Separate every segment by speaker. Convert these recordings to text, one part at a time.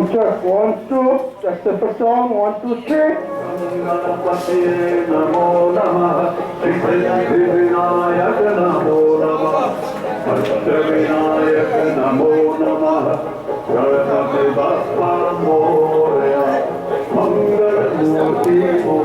Speaker 1: Check 1, 2. That's the first song. 1, 2, 3. Namo Namah. Vinayak Namo Namah. Vinayak Namo Namah. Garanati Bappa Moria. Mangalamurti Mo.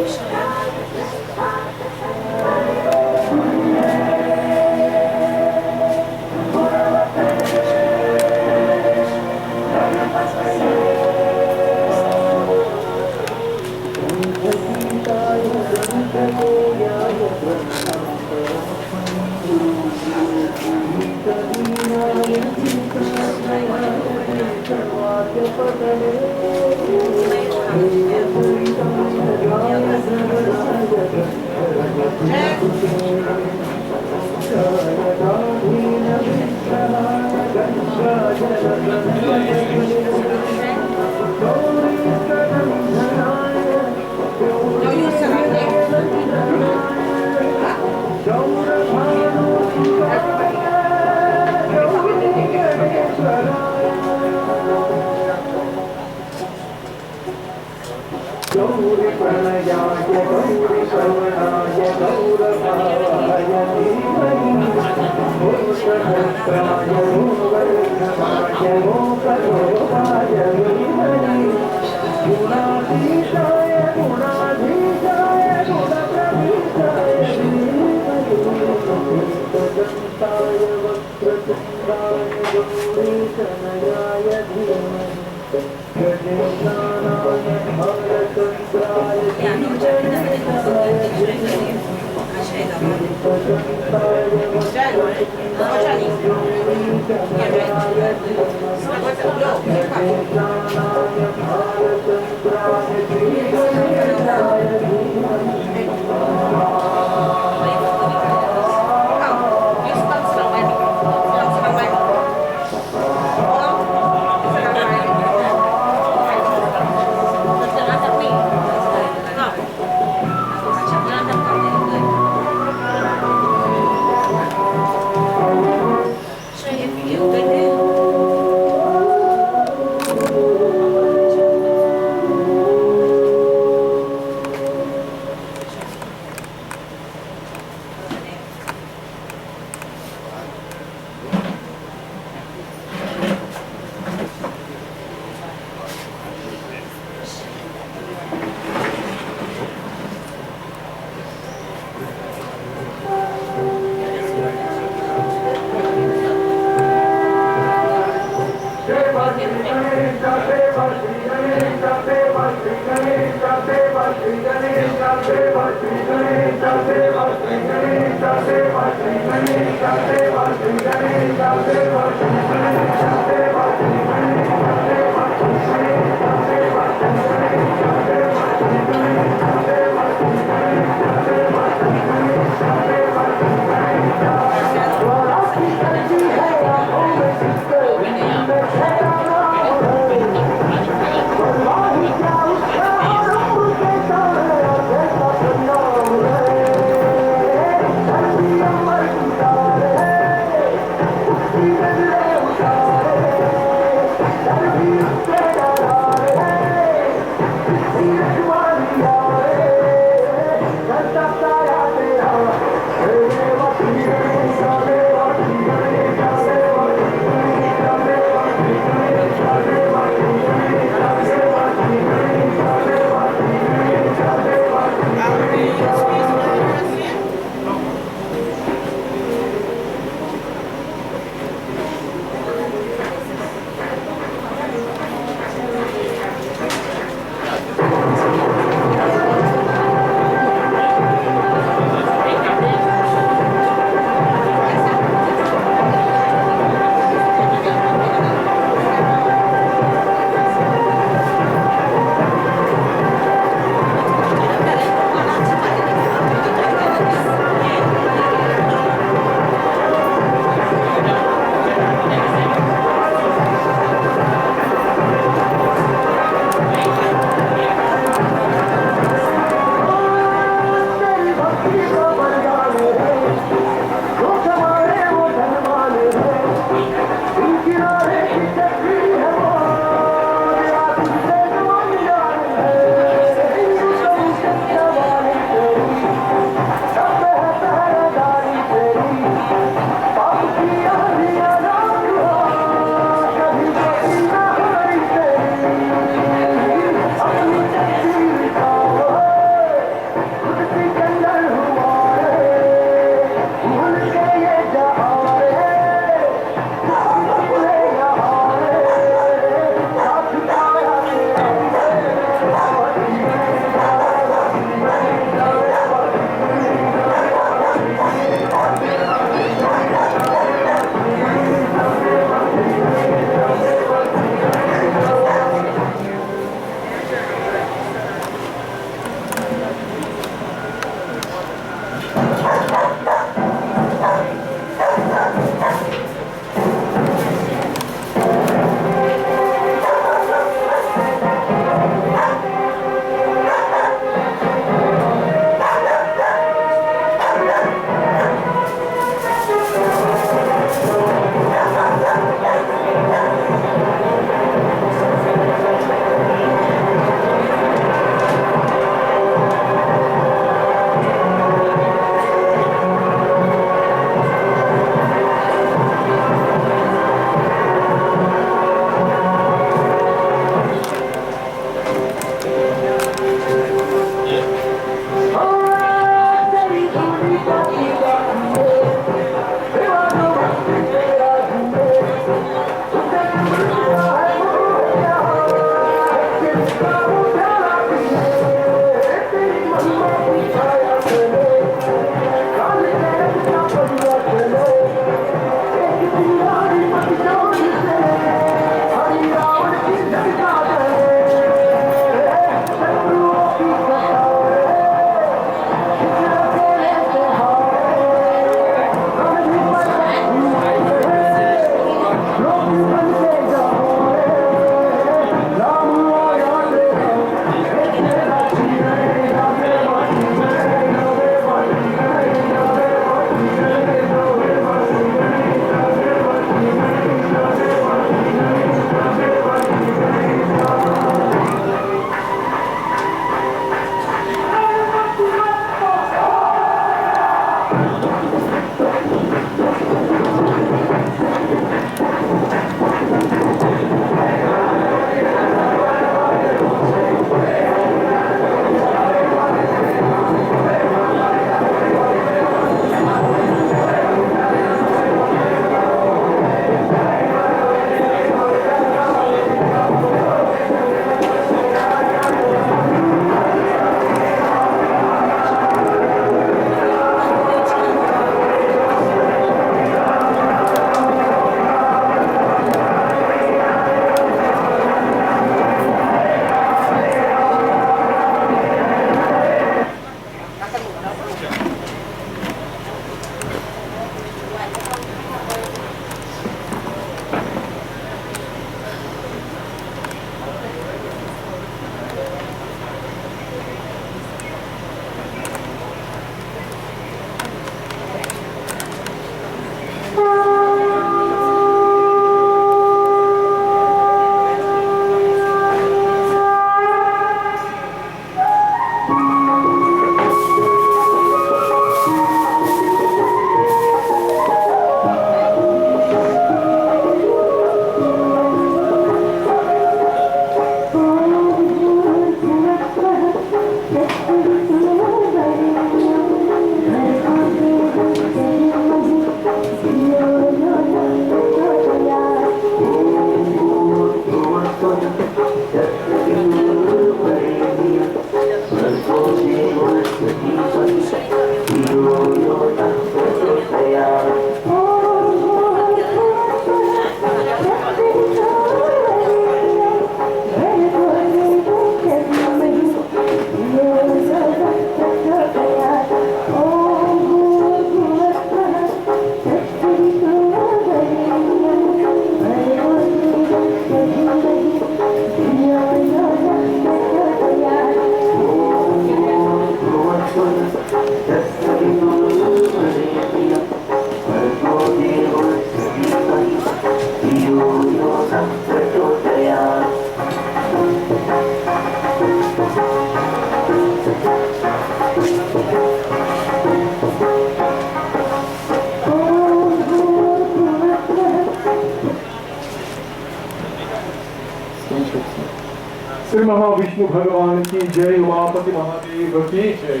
Speaker 2: Shri Mahavishnu भगवान की जय, उमापति महादेव की जय.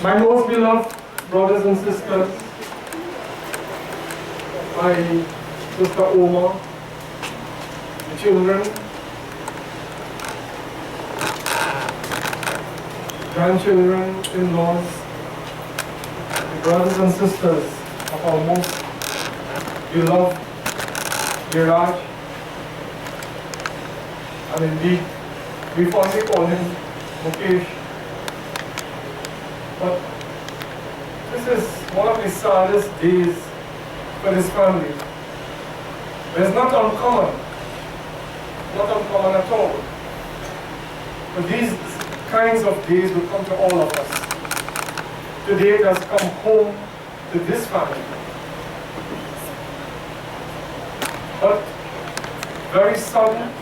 Speaker 2: My most beloved brothers and sisters, my sister Oma, the children, grandchildren, in-laws, the brothers and sisters of our most beloved Deoraj, and indeed we fondly call him Mukesh. But this is one of the saddest days for this family. It's not uncommon at all. But these kinds of days will come to all of us. Today it has come home to this family. But very sudden.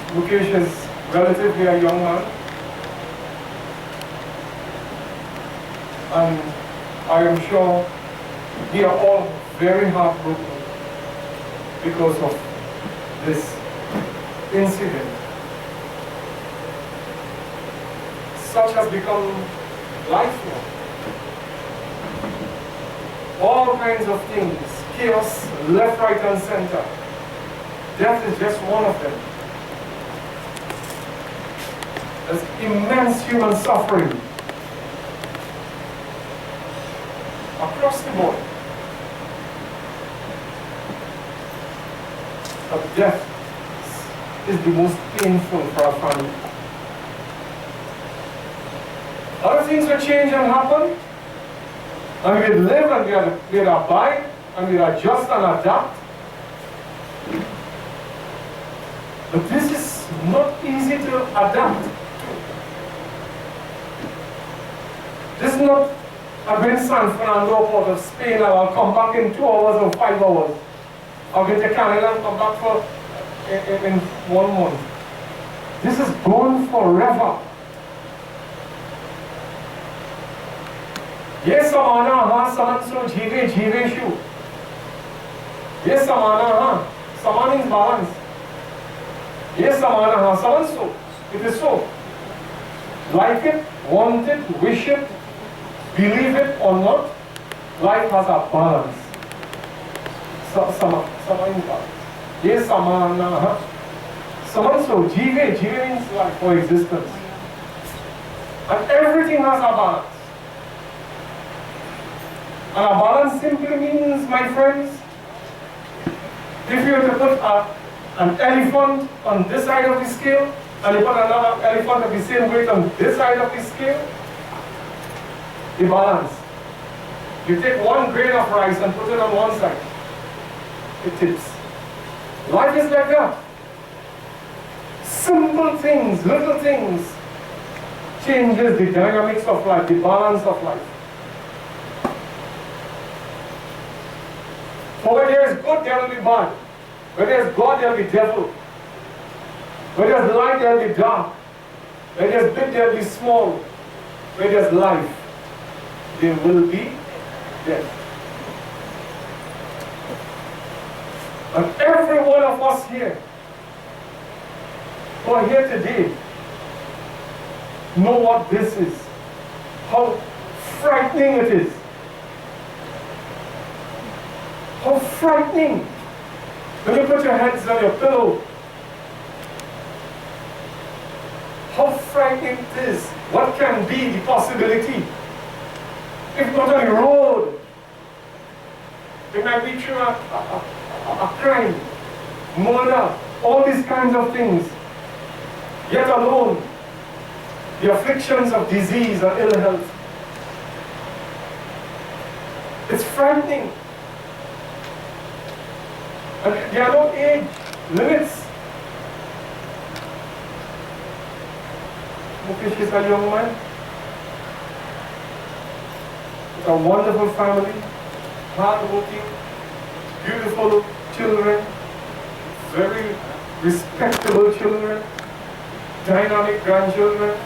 Speaker 2: Mukesh is relatively a young man. And I am sure we are all very heartbroken because of this incident. Such has become life now. All kinds of things, chaos, left, right, and center. Death is just one of them. There's immense human suffering across the board. But death is the most painful for our family. Other things will change and happen, and we live and we abide and we adjust and adapt. But this is not easy to adapt to. This is not I've been in San Fernando, Port of Spain, and I'll come back in 2 hours or 5 hours. I'll get to Canada and come back for in 1 month. This is gone forever. Yes, samana ha samanso jive shu. Yes, samana ha. Saman means balance. Yes, samana ha samanso. It is so. Like it, want it, wish it, believe it or not, life has a balance. Sama means balance. Yes, samana ha. Samanso jive means life or existence. And everything has a balance. And a balance simply means, my friends, if you were to put an elephant on this side of the scale, and you put another elephant of the same weight on this side of the scale, the balance. You take 1 grain of rice and put it on one side, it tips. Life is like that. Simple things, little things, changes the dynamics of life, the balance of life. For where there is good, there will be bad. Where there is God, there will be devil. Where there is light, there will be dark. Where there is big, there will be small. Where there is life, there will be death. And every one of us here, who are here today, know what this is. How frightening it is. How frightening. When you put your hands on your pillow, how frightening it is. What can be the possibility? If not on the road, it might be through a crime, murder, all these kinds of things. Yet alone, the afflictions of disease and ill health. It's frightening. And there are no age limits. Mukesh is a young man with a wonderful family, hard-working, beautiful children, very respectable children, dynamic grandchildren,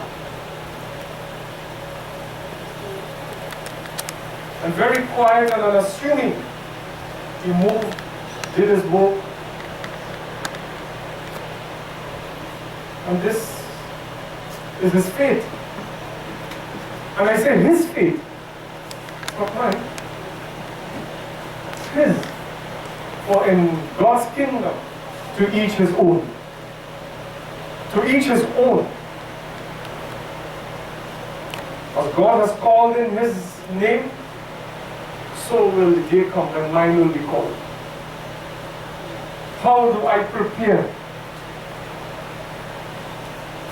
Speaker 2: and very quiet and unassuming. He moved, did his work, And this is his fate. And I say his fate, not mine. It's his. For in God's kingdom, to each his own. To each his own. As God has called in his name, so will the day come when mine will be called. How do I prepare?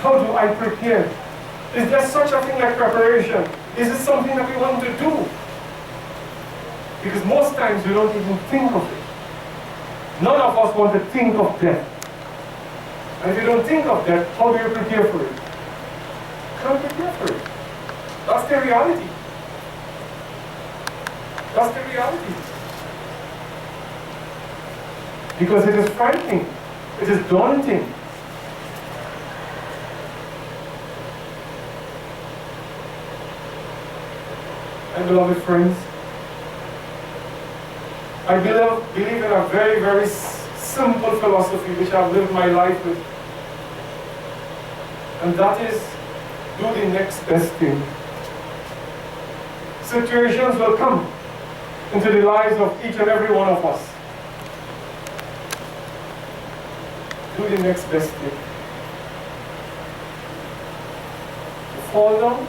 Speaker 2: How do I prepare? Is there such a thing like preparation? Is it something that we want to do? Because most times we don't even think of it. None of us want to think of death. And if you don't think of death, how do you prepare for it? You can't prepare for it. That's the reality. That's the reality. Because it is frightening. It is daunting. And beloved friends, I believe in a very, very simple philosophy which I've lived my life with. And that is, do the next best thing. Situations will come into the lives of each and every one of us. Do the next best thing. You fall down,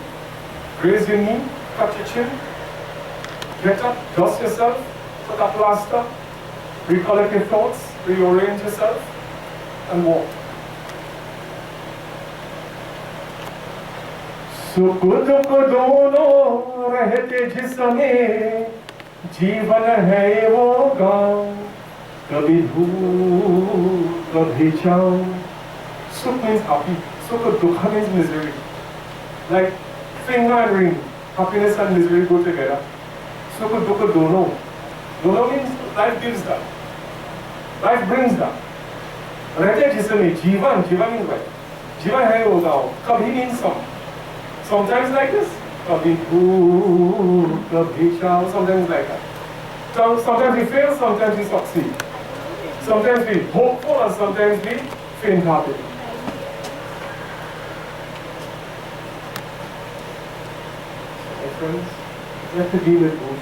Speaker 2: raise your knee, cut your chin, get up, dust yourself, put a plaster, recollect your thoughts, reorient yourself, and walk. सुख दुख दोनों रहते जिसमें जीवन है वो गाँव कभी धूप कभी छाँव. Sukh means happy, sukh dukha means misery. Like finger and ring, happiness and misery go together. Sukh dukha dono. Dono means life gives that. Life brings that. रहते जिसमें जीवन, जीवन means what? जीवन है वो गाँव, कभी means some. Sometimes like this, kabhi bhook, kabhi chow, sometimes like that. Sometimes we fail, sometimes we succeed. Sometimes we hopeful and sometimes we faint-hearted. My friends, you have to deal with both.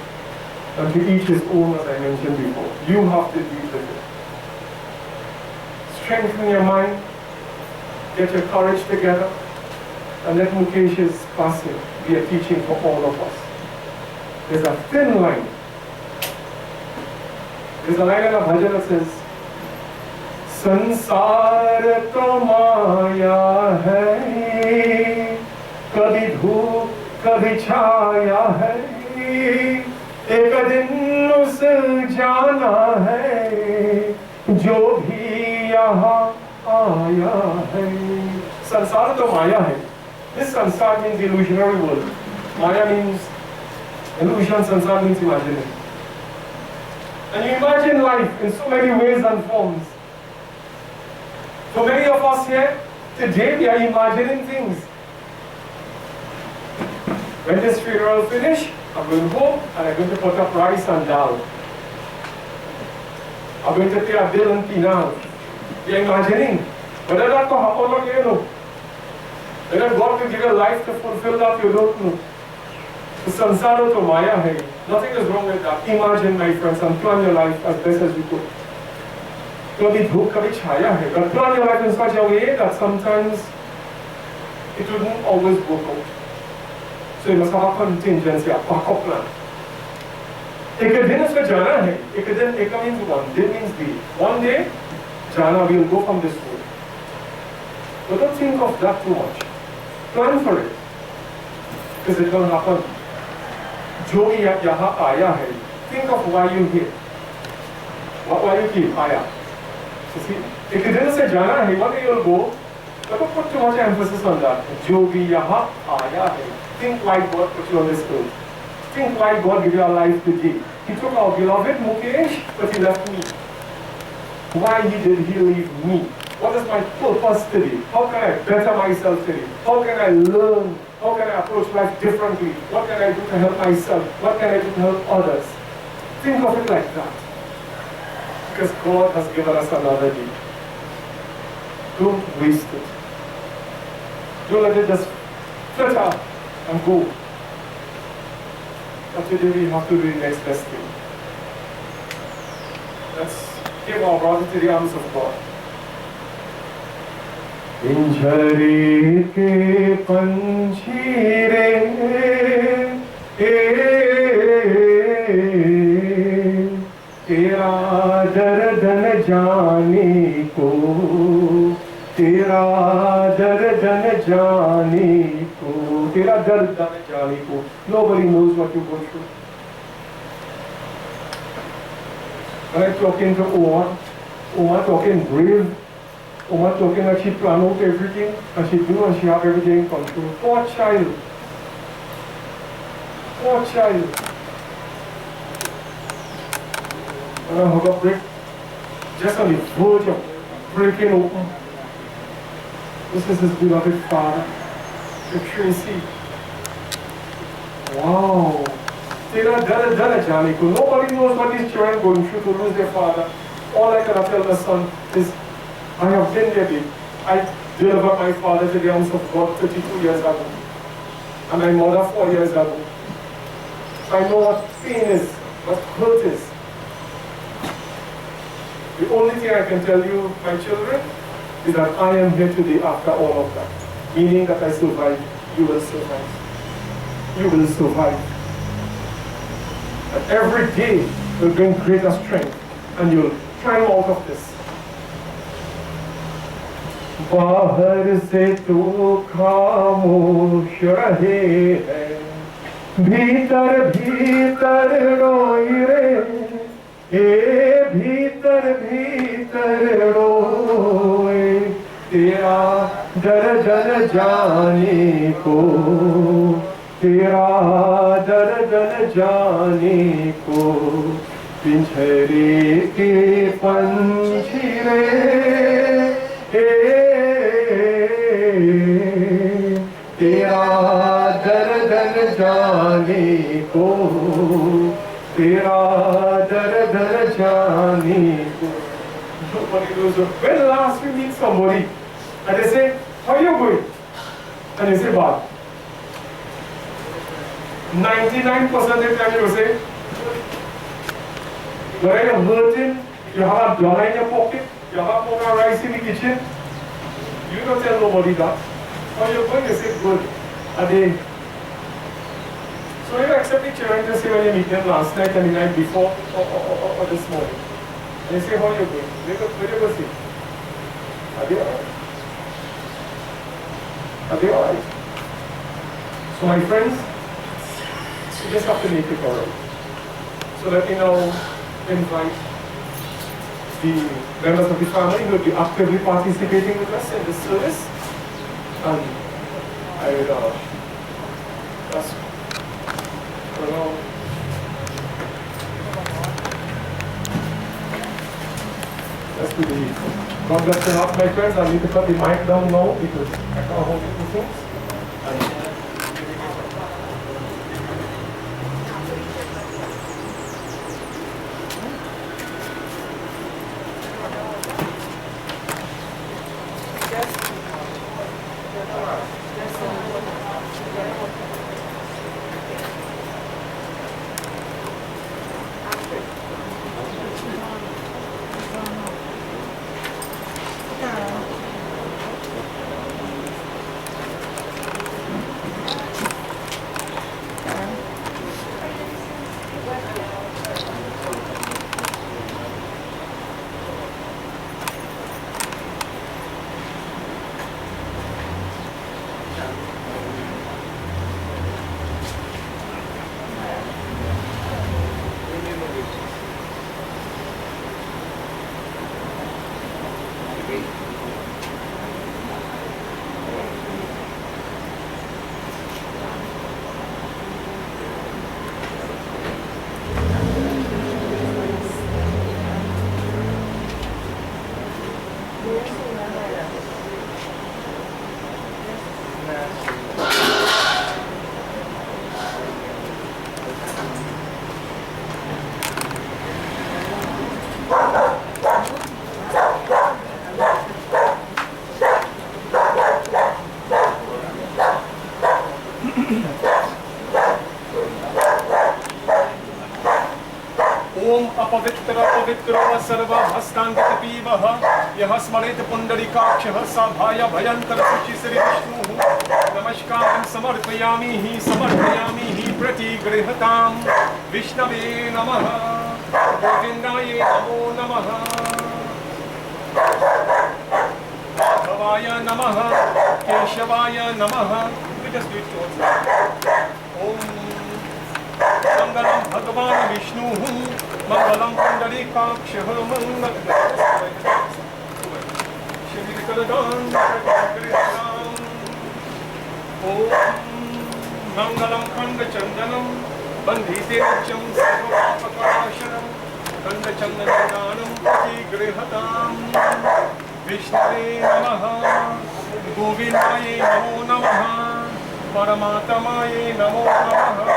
Speaker 2: And to each his own, as I mentioned before. You have to deal with it. Strengthen your mind, get your courage together, and let Mukesh's passing be a teaching for all of us. There's a thin line. There's a line in a bhajan that says, Sansar to maya hai, kabhi dhoop, kabhi chaya hai, ek din us jana hai, jo bhi yahan aaya hai. Sansar to maya hai. This sansar means illusionary world. Maya means illusion, sansar means imaginary. And you imagine life in so many ways and forms. For many of us here, today we are imagining things. When this funeral finish, I'm going home and I'm going to put up rice and dal. I'm going to pay a bill and penal. We are imagining. Whether that will happen or not, you know. Whether God will give you life to fulfill that, you don't know. The sansara to maya hai. Nothing is wrong with that. Imagine, my friends, and plan your life as best as you could. Kabhi dhoop, kabhi chaya hai. But plan your life in such a way that sometimes it wouldn't always work out. So you must have a contingency, a backup plan. Ek din uska jana hai. Ek din, eka means one. Din means day. One day, jana will go from this world. But don't think of that too much. Plan for it. Because it will happen. Jo bhi yahan aaya hai. Think of why you're here. Why you came? Aaya. So see, if you didn't say jana hai, one day you'll go. But don't put too much emphasis on that. Jo bhi yahan aaya hai. Think why God put you on this earth. Think why God gave you a life today. He took our beloved Mukesh, but he left me. Why did he leave me? What is my purpose today? How can I better myself today? How can I learn? How can I approach life differently? What can I do to help myself? What can I do to help others? Think of it like that. Because God has given us another day. Don't waste it. Don't let it just flutter and go. But today we have to do the next best thing. Let's give our brother to the arms of God.
Speaker 3: पिंजरे के पंछी रे तेरा दर्दन जाने को तेरा दर्दन जाने को तेरा दर्दन जाने को. Nobody knows what you go through. When I talking to Oma talking brave. Oma talking that she plan out everything, and she do, and she have everything in control. Poor child. Poor child. And I hug up break, just on the verge of breaking open. This is his beloved father, the Tracy. Wow. Nobody knows what these children are going through to lose their father. All I can tell the son is, I have been there, babe. I delivered my father to the arms of God 32 years ago. And my mother 4 years ago. I know what pain is, what hurt is. The only thing I can tell you, my children, is that I am here today after all of that. Meaning that I survived, you will survive. You will survive. And every day will bring greater strength, and you'll climb out of this. बाहर से तू खामोश रहे है भीतर भीतर रोई रे भीतर भीतर रोए तेरा दर्द जाने को तेरा दर्द जाने को पिंजरे के पंछी रे तेरा दर्द जाने को तेरा दर्द जाने को. Nobody knows. When last we meet somebody and they say, how are you going? And they say, bad. 99% of the time you will say, when you're hurting, you have a dollar in your pocket, you have more rice in the kitchen, you don't tell nobody that. How are you going? They say, good. And they, so you accept the children to say when you meet them last night and the night before or this morning. And they say, how are you going? They go, where do you go say? Are they alright? Are they alright? So my friends, you just have to make it alright. So let me now invite the members of the family who will be actively participating with us in this service. And I will ask let's do the God bless you not, my friends. I need to cut the mic down now because I can't hold it too close. ओम अपवित्र पवित्रो सर्व हस्तांगित पीवः यः स्मरेत पुंडरीकाक्षः सभाय भयंकर शुचि श्री विष्णु नमस्कारं समर्पयामि हि प्रतिगृहतां विष्णवे नमः गोविंदाय नमो नमः माधवाय नमः केशवाय नमः। ओम मंगलम भगवान विष्णु मंगलम पुंडरीकाक्षः ओम मंगलम खंडचंदनम बंधिते नित्यं सर्वपापकनाशनं खंडचंदनदानं प्रतिगृहतां विष्णवे नमः गोविंदाय नमो नमः परमात्माय नमो नमः।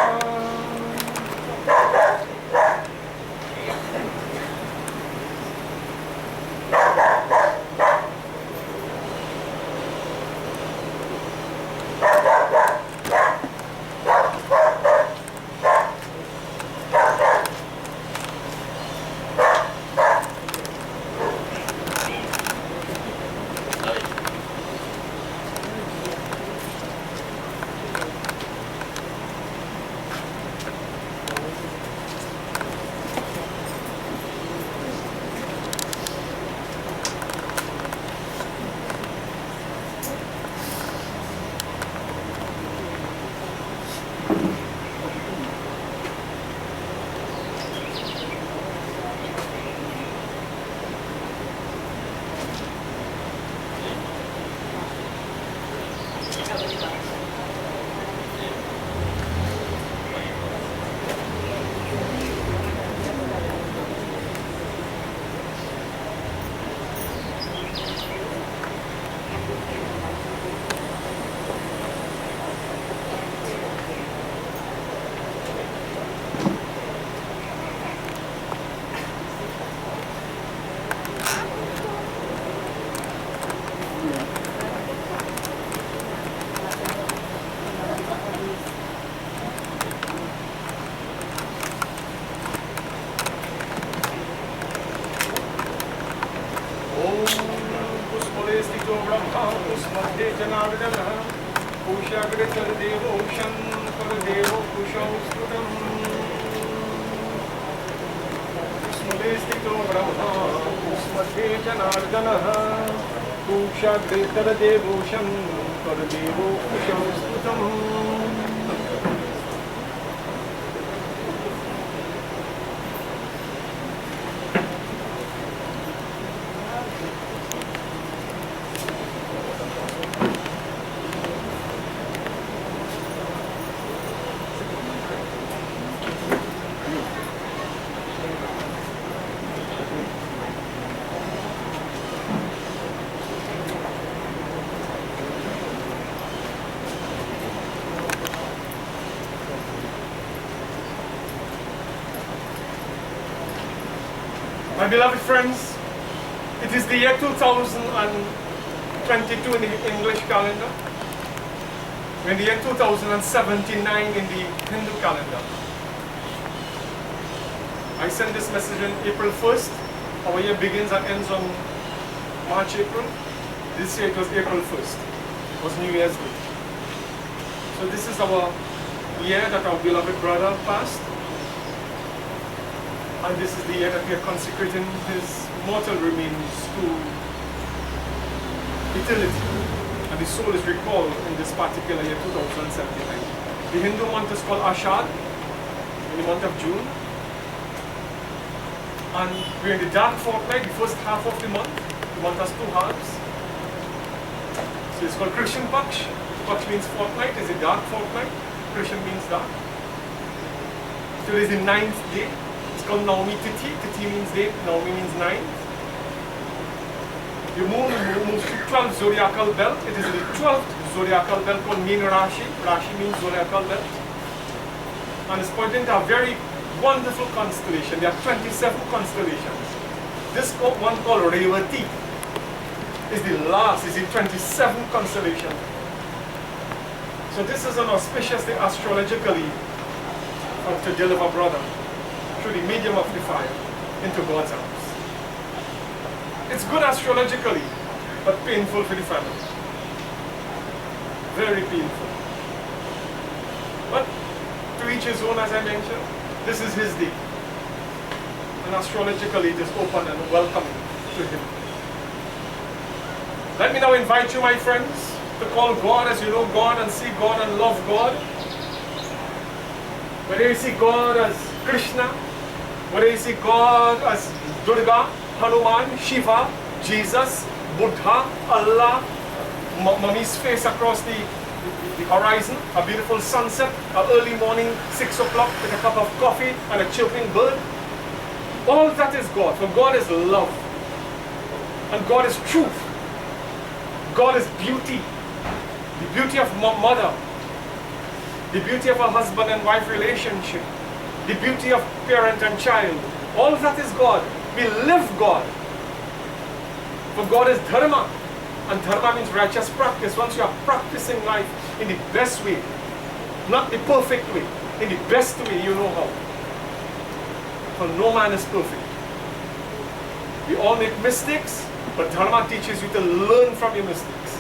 Speaker 3: देवोशं परदेवो कुशं स्तुतम्। My beloved friends, it is the year 2022 in the English calendar, and the year 2079 in the Hindu calendar. I sent this message on April 1st. Our year begins and ends on March, April. This year it was April 1st. It was New Year's Day. So this is our year that our beloved brother passed. And this is the year that we are consecrating his mortal remains to eternity. And his soul is recalled in this particular year, 2079. The Hindu month is called Ashad, in the month of June. And we're in the dark fortnight, the first half of the month. The month has two halves. So it's called Christian Paksh. Paksh means fortnight, it's a dark fortnight. Christian means dark. So it is the 9th day. It's called Naumi Tithi. Tithi means day, Naumi means 9th. The moon moves to 12th zodiacal belt. It is the 12th zodiacal belt called Meena Rashi. Rashi means zodiacal belt. And it's pointing to a very wonderful constellation. There are 27 constellations. This one called Revati is the last, is the 27th constellation. So this is an auspicious day astrologically to deliver brother. through the medium of the fire into God's arms. It's good astrologically, but painful for the family. Very painful. But to each his own, as I mentioned, this is his day. And astrologically it is open and welcoming to him. Let me now invite you, my friends, to call God as you know God and see God and love God. Whether you see God as Krishna, whether you see God as Durga, Hanuman, Shiva, Jesus, Buddha, Allah, Mommy's face across the horizon, a beautiful sunset, an early morning 6 o'clock with a cup of coffee and a chirping bird. All that is God, for God is love. And God is truth. God is beauty. The beauty of mother. The beauty of a husband and wife relationship. The beauty of parent and child. All that is God. We live God. For God is dharma. And dharma means righteous practice. Once you are practicing life in the best way, not the perfect way, in the best way you know how. For no man is perfect. We all make mistakes, but dharma teaches you to learn from your mistakes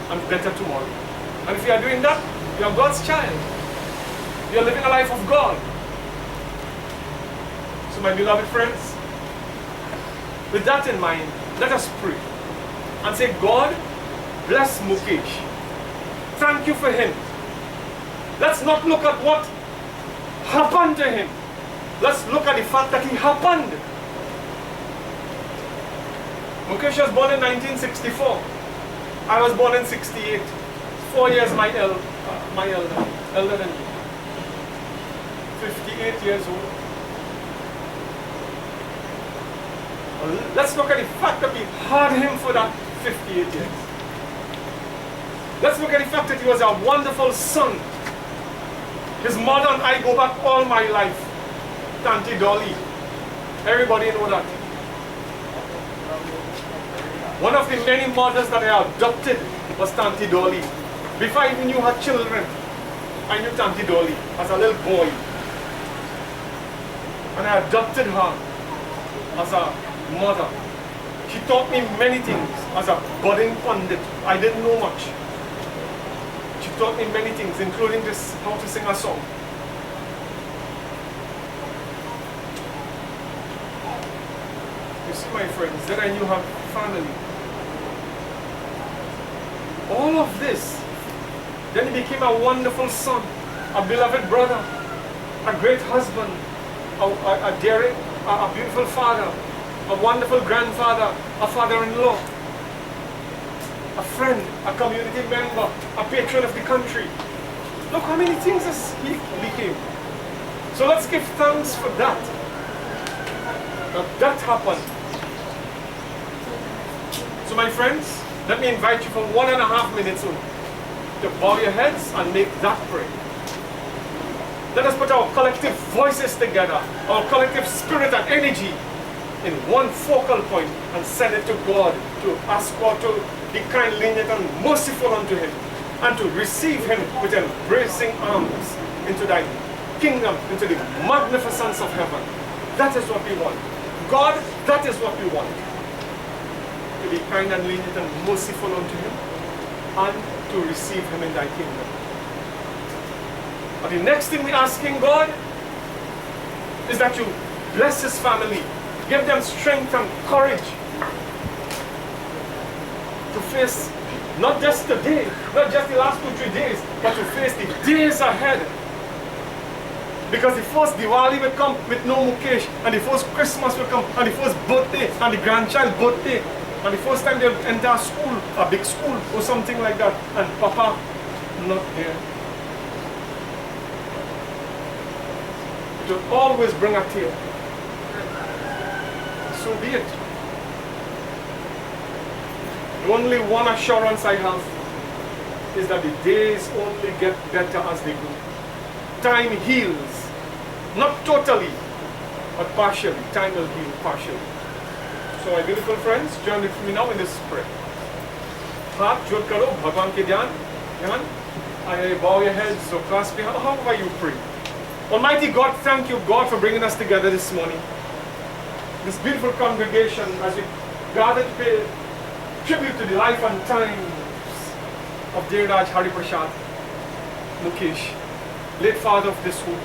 Speaker 3: and better tomorrow. And if you are doing that, you are God's child. You are living a life of God. So my beloved friends, with that in mind, let us pray and say, God, bless Mukesh. Thank you for him. Let's not look at what happened to him. Let's look at the fact that he happened. Mukesh was born in 1964. I was born in 68. 4 years my elder than me. 58 years old. Well, let's look at the fact that we had him for that 58 years. Let's look at the fact that he was a wonderful son. His mother and I go back all my life. Tanti Dolly. Everybody know that. One of the many mothers that I adopted was Tanti Dolly. Before I even knew her children, I knew Tanti Dolly as a little boy. And I adopted her as a mother. She taught me many things as a budding pundit. I didn't know much. She taught me many things, including this, how to sing a song. You see, my friends, then I knew her family. All of this. Then he became a wonderful son, a beloved brother, a great husband, a daring, a beautiful father, a wonderful grandfather, a father-in-law, a friend, a community member, a patron of the country. Look how many things he became. So let's give thanks for that. That happened. So my friends, let me invite you for 1.5 minutes only to bow your heads and make that prayer. Let us put our collective voices together, our collective spirit and energy in one focal point and send it to God, to ask God to be kind, lenient and merciful unto him, and to receive him with embracing arms into thy kingdom, into the magnificence of heaven. That is what we want. God, that is what we want. To be kind and lenient and merciful unto him, and to receive him in thy kingdom. But the next thing we're asking God is that you bless his family, give them strength and courage to face not just today, not just the last 2-3 days, but to face the days ahead. Because the first Diwali will come with no Mukesh, and the first Christmas will come, and the first birthday, and the grandchild birthday, and the first time they'll enter a school, a big school, or something like that, and Papa not there. It will always bring a tear. So be it. The only one assurance I have is that the days only get better as they go. Time heals. Not totally, but partially. Time will heal partially. So my beautiful friends, join with me now in this prayer. हाथ जोड़ करो भगवान के ध्यान. I bow your heads, so clasp your hands. However you pray. Almighty God, thank you, God, for bringing us together this morning. This beautiful congregation as we gather to pay tribute to the life and times of Deoraj Harrypersad, Mukesh, late father of this home.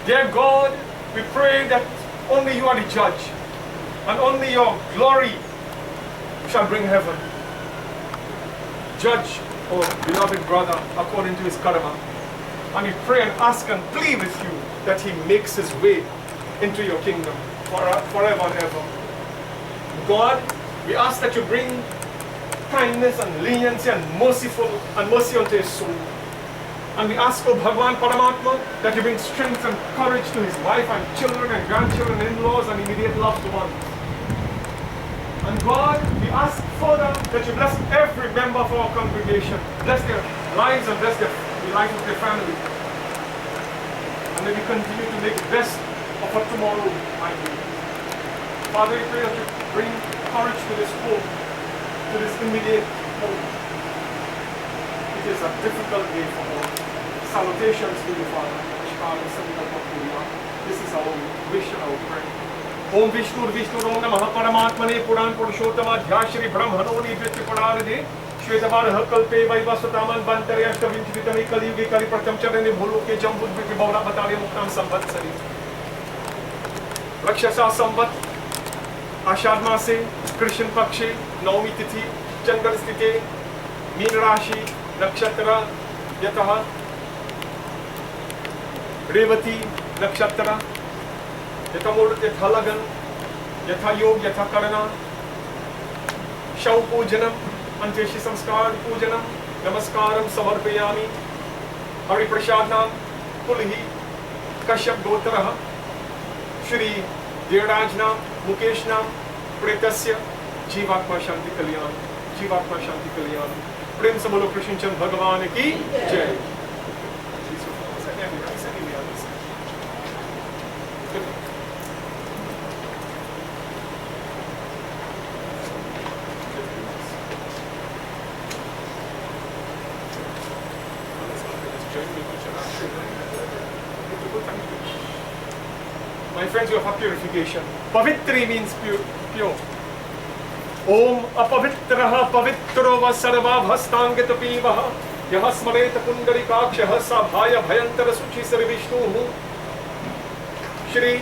Speaker 3: Dear God, we pray that only you are the judge and only your glory shall bring heaven. Judge our beloved brother according to his karma. And we pray and ask and plead with you that he makes his way into your kingdom forever and ever. God, we ask that you bring kindness and leniency and mercy unto his soul. And we ask, O Bhagwan Paramatma, that you bring strength and courage to his wife and children and grandchildren, in-laws and immediate loved ones. And God, we ask further that you bless every member of our congregation. Bless their lives and bless the life of their family. And may we continue to make the best of our tomorrow, my dear. Father, we pray that you bring courage to this home, to this immediate home. It is a difficult day for all. Salutations to you, Father. This is our wish and our prayer. Om Vishnu Om Namah Paramatmane Puran Purushotama Dhyashri Brahmanoni Vritya Parade Shvetavarha Kalpe Vaivasutaman Bantare Ashtavinchitami Kaliyuge Kalipratam Charane Bhuluke Jambud Viti Bhaura Batari Muktam Samvatsari Rakshasa Samvat Ashad Mase Krishan Pakshe Naumi Tithi Chandra Sthite Meen Rashi Nakshatra Yataha Revati Nakshatra यथा मूर्त यथा लगन यथा योग यथा करना शव पूजनम अंत्येष्टि संस्कार पूजनम नमस्कारम समर्पयामि हरिप्रसाद नाम कुलहि कश्यप गोत्रः श्री देवराज नाम मुकेश नाम प्रेतस्य जीवात्मा शांति कल्याण प्रेम से बोलो कृष्णचंद्र भगवान की जय. My friends, you have purification. Pavitri means pure. Om apavitraha pavitro va sarva bhastangita pivaha yaha smareta pundarikakshaha sabhaya bhayantara suchi sari vishnuhu. Shri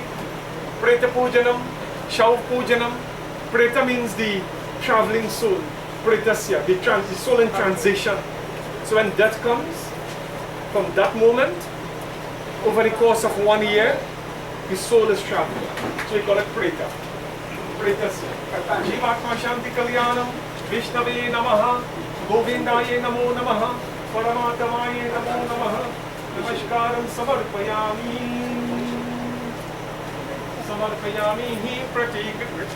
Speaker 3: Preta Pujanam, Shav Pujanam. Preta means the traveling soul. Pretasya, the soul in transition. So when death comes, from that moment, over the course of 1 year, his soul is traveling. So we call it Preta. Pretasya. Jivatma Shanti Kalyanam, Vishnave Namaha, Govindaye Namo Namaha, Paramatamaye Namo Namaha, Namaskaram Samarpayami. Samarpayami Hi Pratik.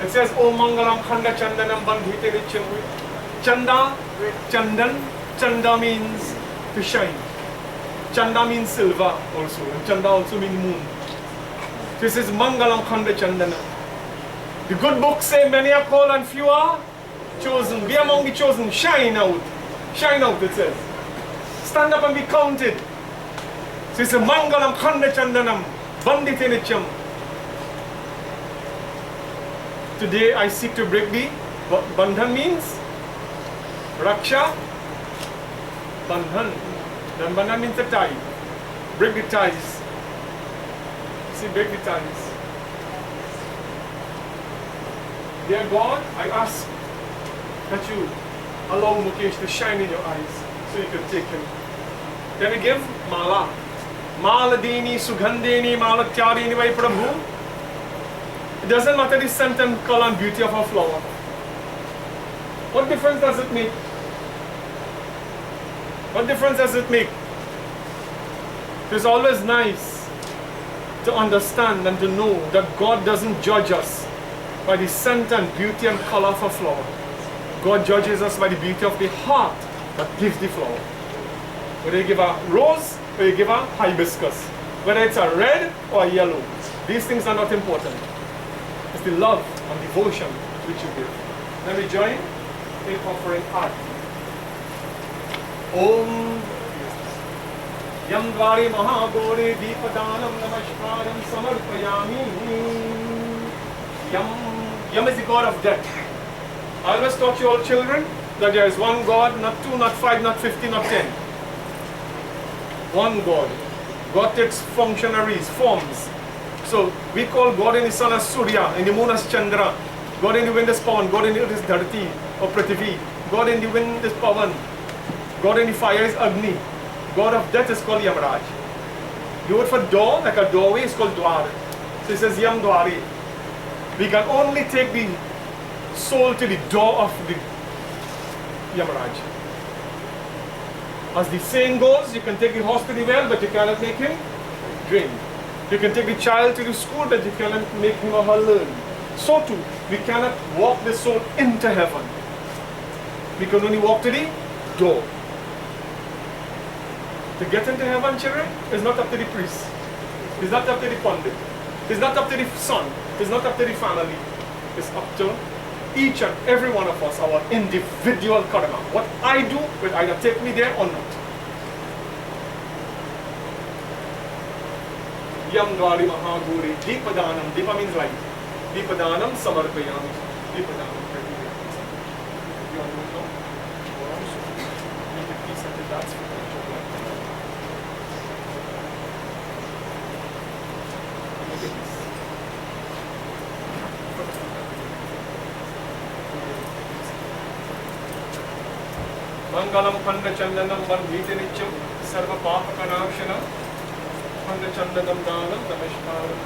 Speaker 3: It says, Om Mangalam Khanda Chandanam Bandhite Nityam. Chanda, Chandan, Chanda means to shine. Chanda means silver also. And Chanda also means moon. This is Mangalam Khanda Chandanam. The good books say many are called and few are chosen. Be among the chosen. Shine out. Shine out, it says. Stand up and be counted. So it's a Mangalam Khanda Chandanam Bandhite Nityam. Today I seek to break the bandhan means raksha, bandhan. Then bandhan means a tie. Break the ties. See, break the ties. Dear God, I ask that you allow Mukesh to shine in your eyes so you can take him. Then we give mala. Maladini, Sugandini, Malatyadini by Prabhu. It doesn't matter the scent and color and beauty of a flower. What difference does it make? What difference does it make? It's always nice to understand and to know that God doesn't judge us by the scent and beauty and color of a flower. God judges us by the beauty of the heart that gives the flower. Whether you give a rose or you give a hibiscus, whether it's a red or a yellow, these things are not important. It's the love and devotion which you give. Let me join in offering art. Om Yam Dvari Mahagore Deepadanam Namaskaram Samarpayami. Yam is the god of death. I always taught you all children that there is one God, not 2, not 5, not 50, not 10. One God. God takes functionaries, forms. So we call God in the sun as Surya, in the moon as Chandra. God in the wind is Pawan, God in the earth is Dharti or Prithvi. God in the wind is Pavan. God in the fire is Agni. God of death is called Yamraj. The word for door, like a doorway, is called Dwar. So it says Yam Dwari. We can only take the soul to the door of the Yamaraj. As the saying goes, you can take the horse to the well, but you cannot make him drink. You can take the child to the school, but you cannot make him or her learn. So too, we cannot walk the soul into heaven. We can only walk to the door. To get into heaven, children, is not up to the priest. It's not up to the pundit. It's not up to the son. It's not up to the family. It's up to each and every one of us, our individual karma. What I do will either take me there or not. Yam Dwari Mahaguri, Deepadanam. Deepa means light. Deepadanam Samarpayami. Deepadanam. You want to know? Make a peace and that's for Mangalam Panda Chandanam Bandhiti Nicham Sarva Papa Kanakshana Panda Chandanam Danam Namaskaram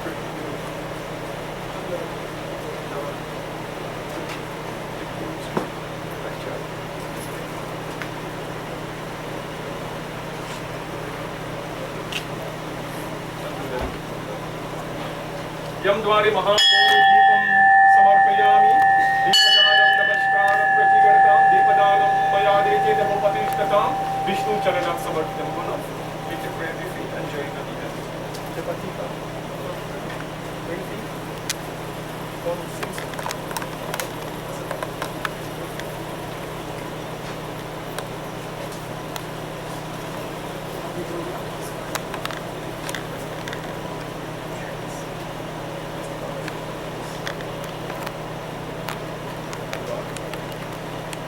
Speaker 3: Yam Dwari Mahagori Deepam Samarpayami Deepadanam Namaskaram Pratigartam Deepadanam Mayadete Dhamopatishtatam Vishnu Charanam Samarpitam Guna. Make it pray with feet and join the leader. Devatika. Bring feet. One, six.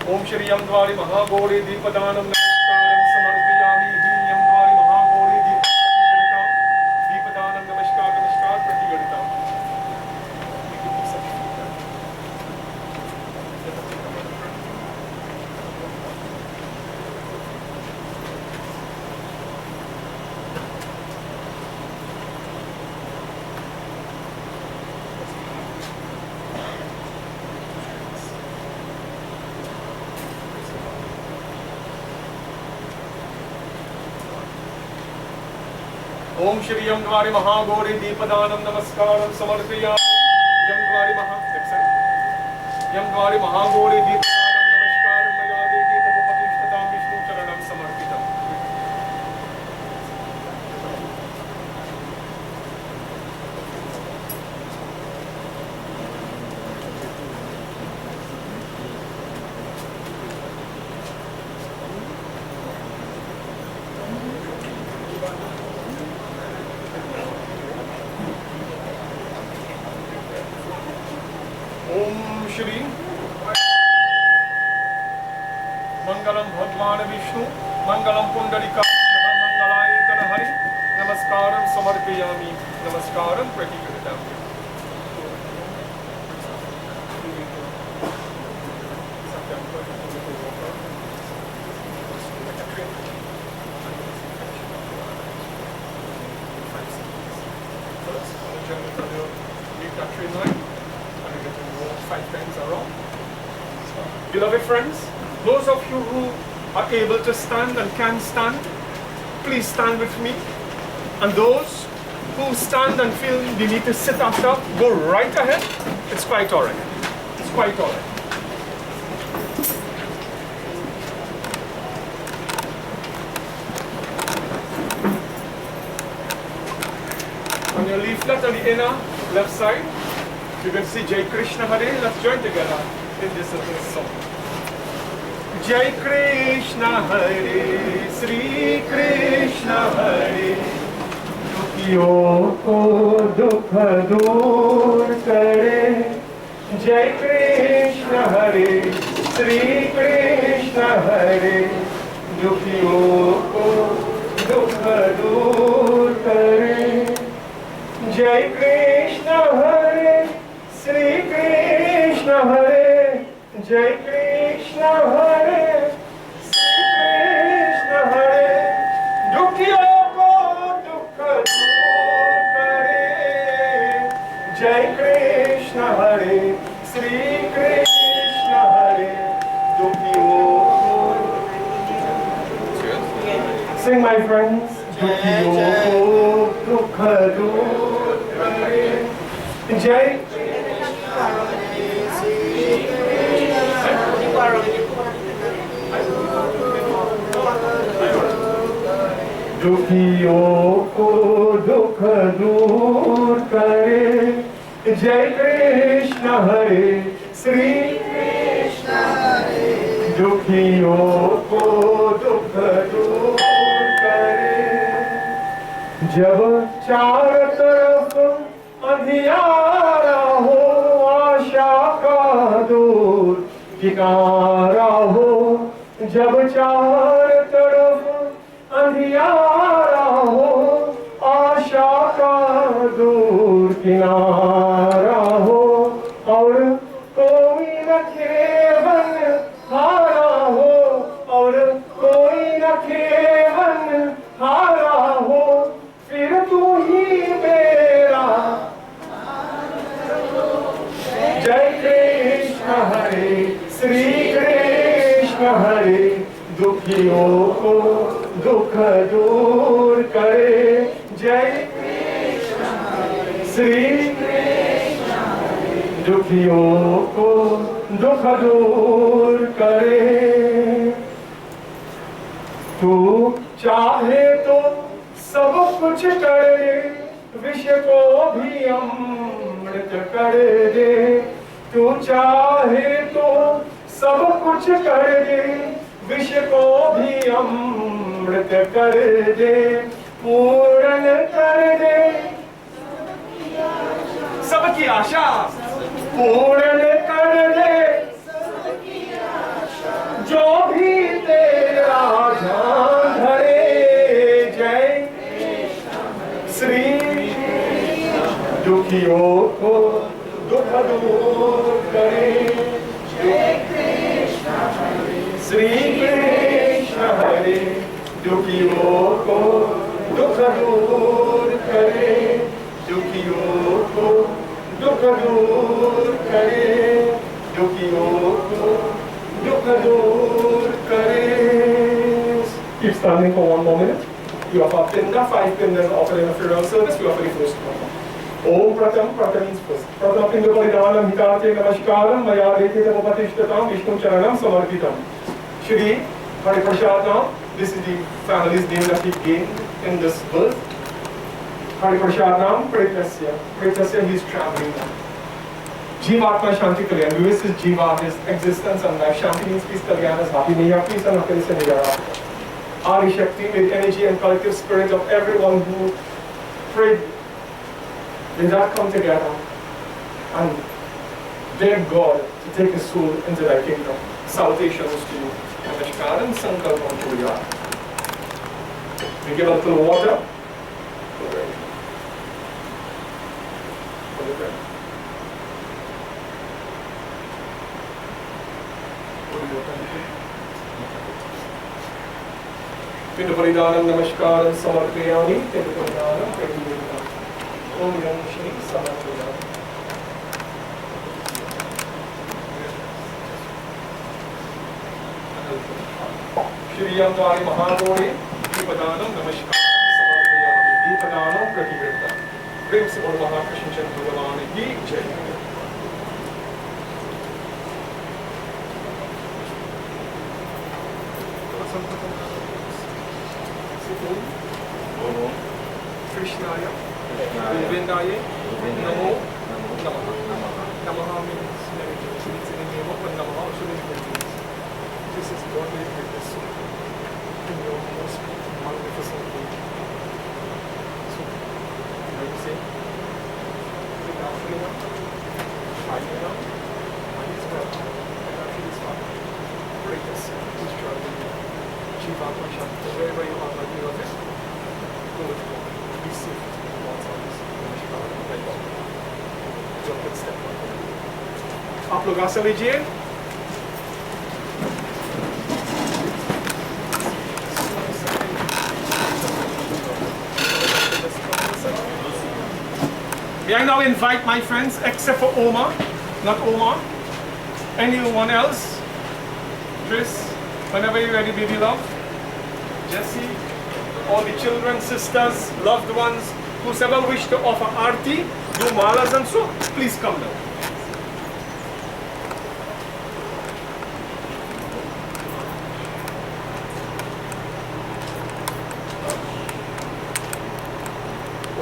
Speaker 3: Om Shri Yam Dwari Mahagori Deepadanam Namaskaram Samarpayami Yam Dwari Mahagori Deepadanam Namaskar Pratigartam. Om Shri Yam Dwari Mahagori Deepadanam Namaskaram Samarpayami Yam Dwari Mahagori Deepadanam Namaskaram Mayadeti Dhamopatishtatam Vishnu Charanam Samarpitam. Om Shri Mangalam Bhagwan Vishnu Mangalam Pundarika Mangalayetana Hari Namaskaram Samarpayami Namaskaram Pratigartam. until you leave that train line, and you get to walk 5 times around. So, beloved friends, those of you who are able to stand and can stand, please stand with me. And those who stand and feel the need to sit after, go right ahead. It's quite all right. It's quite all right. On your leaflet on the inner left side, you can see Jai Krishna Hare. Let's join together in this little song. Jai Krishna Hare, Sri Krishna Hare.
Speaker 2: दुखियों को दुख दूर करे, जय कृष्ण हरे, श्री कृष्ण हरे। दुखियों को दुख दूर करे, जय कृष्ण हरे, श्री कृष्ण हरे, जय कृष्ण हरे, श्री कृष्ण हरे। दुखियों को दुख दूर करे, जय कृष्ण हरे, श्री कृष्ण हरे। दुखियों को Sing, my friends. दुखियों को दुख दूर करे, जय दुखियों को दुख दूर करे, जय कृष्ण हरे, श्री कृष्ण हरे। दुखियों को दुख दूर करे, जब चार तरफ अंधियारा हो, आशा का दूर किनारा हो। जब चार तरफ अंधियारा हो, आशा का दूर किनारा हो, और कोई न केवन हारा हो, और कोई न केवन हारा हो, फिर तू ही मेरा। जय कृष्ण हरे, श्री कृष्ण हरे। दुखियों को दुख दूर करे, जय कृष्ण हरे, श्री कृष्ण हरे। दुखियों को दुख दूर करे। तू चाहे तो सब कुछ कर दे, विष को भी अमृत कर दे। तू चाहे तो सब कुछ कर दे, विष को भी अमृत कर दे। पूर्ण कर दे सबकी आशा, पूर्ण कर दे जो भी तेरा ध्यान धरे। जय श्री दुखियों को दुख दूर करे, श्री कृष्ण हरे। दुखियों को दुख दूर करे, दुखियों को दुख दूर करे, दुखियों को दुख दूर करे। Keep standing for 1 more minute. You have our pinda, 5 pindas offered in a funeral service. We offer the first one. Om Pratam, Pratam means first. Pratam Pinda Paridanam Hitate Namaskaram Maya Dete Tapapatishtatam Vishnu Charanam Samarpitam. Shri Harrypersad now, this is the family's name that he gained in this birth. Harrypersad now, Pretasya. Pretasya, he is traveling now. Jivatma Shanti Kalyan. We wish his Jiva, his existence and life. Shanti means peace, Kalyan is happy. Neya, peace and happiness and Neya. Adi Shakti, with energy and collective spirit of everyone who prayed, let that come together and beg God to take his soul into thy kingdom. Salutations to you. Namaskar and Sankalpam Puja. We give a little water. Pinda Paridanam Namaskaram Samarpayami. Pinda Paridanam.
Speaker 3: Om Yam Shri Samarpaya. Shri Yam Dwari Mahagore, Deepadanam Namaskaram Samarpayami. Deepadanam Prakivrta. प्रेम से बोलो महाकृष्ण चंद्र भगवान की जय। कृष्णाय गोविंदाय नमो नमः। नमः means in the name of Namaha also means this is God will make this in your most magnificent way. So, like you say, with Africa, China, and Israel, and actually is fun. Greatest destroy the Chief Atmashan, wherever you are, like you are this, go with God. Be safe in God's eyes. Namaskar, like God. Jump and step on. आप लोग आसन लीजिए। May I now invite my friends, except for Omar, not Omar, anyone else, Chris, whenever you're ready, baby love, Jesse, all the children, sisters, loved ones, whosoever wish to offer arti, do malas and so, please come now.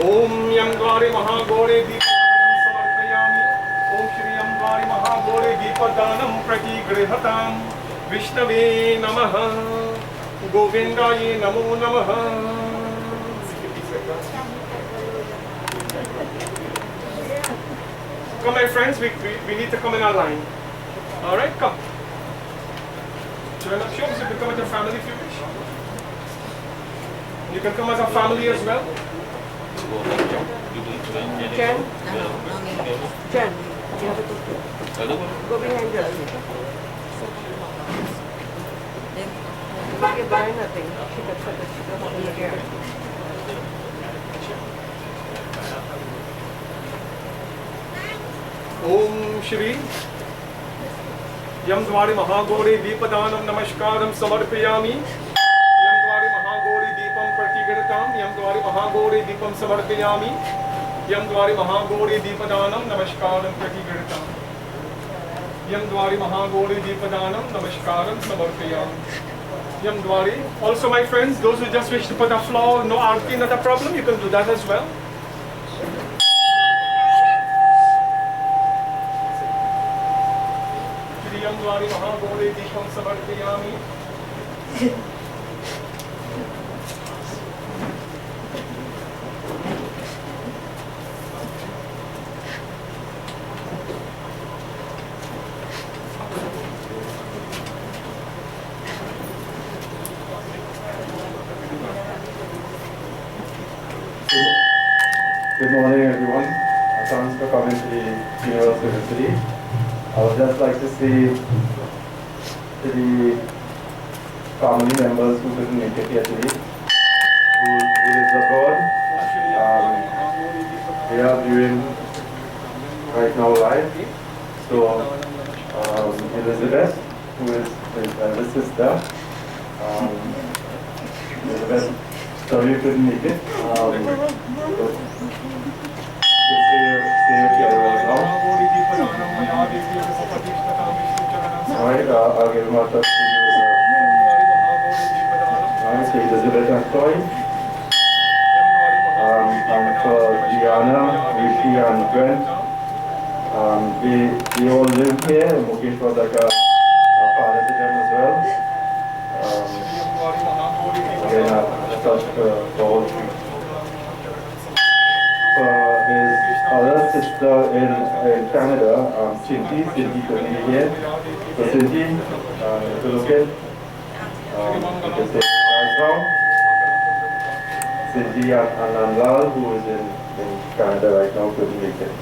Speaker 3: Om Yam Dwari Mahagore Deepadanam Samarpayami. Om Shri Yam Dwari Mahagore Deepadanam Pratigrihatam. Vishnave Namaha. Govindaye Namo Namaha. Come my friends, we need to come in our line. Alright, come. Join up. Sure, you can come as a family if you wish. You can come as a family as well.
Speaker 4: Jen? Jen, you have to go behind her. Then, buy nothing. She could put the in the air.
Speaker 3: Om Shri Yam Dwari Mahagore Deepadanam Namaskaram Samarpayami. Yam Dwari Mahagore Deepam Pratigritam. Yam Dwari Mahagore Deepam Samarpayami. Yam Dwari Mahagore Deepadanam Namaskaram Pratigritam. Yam Dwari Mahagore Deepadanam Namaskaram Samarpayami. Yam Dwari. Also my friends, those who just wish to put a flower, no arti, not a problem, you can do that as well. Yam Dwari Mahagore Deepam Samarpayami.
Speaker 1: Good morning, everyone. Thanks for coming to the funeral service today. I would just like to say to the family members who couldn't make it here today, who lives abroad, they are viewing right now live. So, Elizabeth, who is his elder sister, Elizabeth, sorry you couldn't make it. Stay with your roles now. Alright, I'll give him a touch to you as well. Alright, so Elizabeth and Toy. And for Gianna, Rishi and Brent. They all live here. I'm looking for like a father to them as well. Again, a touch for all three. His other sister in Canada, Cindy couldn't be here. So Cindy, if you look at, you can say right now. Cindy and Nanlal, who is in Canada right now, couldn't make it.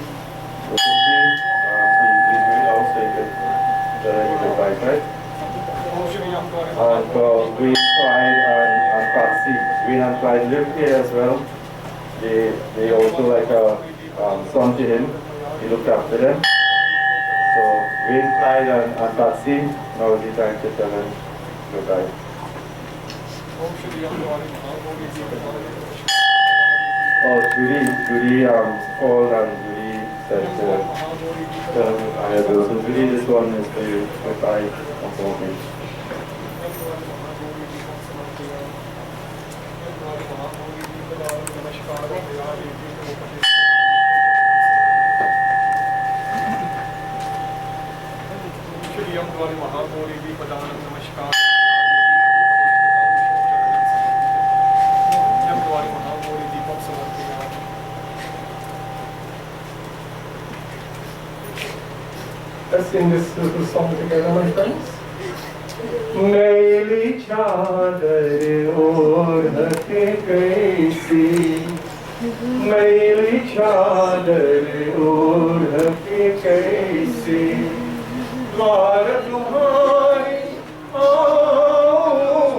Speaker 1: So Cindy, he's going out so you can buy, right? And for Wayne, Clyde and Patsy. Wayne and Clyde live here as well. they also like a son to him. He looked after them. So Wayne, Clyde, and Patsy, now is the time to tell him goodbye. Oh, Judy called and Judy said I will. So Judy, this one is for you. Goodbye. Unfolding.
Speaker 3: Let's sing this little song together, my friends. मैली चादर ओढ़ के कैसी, मैली चादर ओढ़ के कैसी, द्वार तुम्हारी आओ,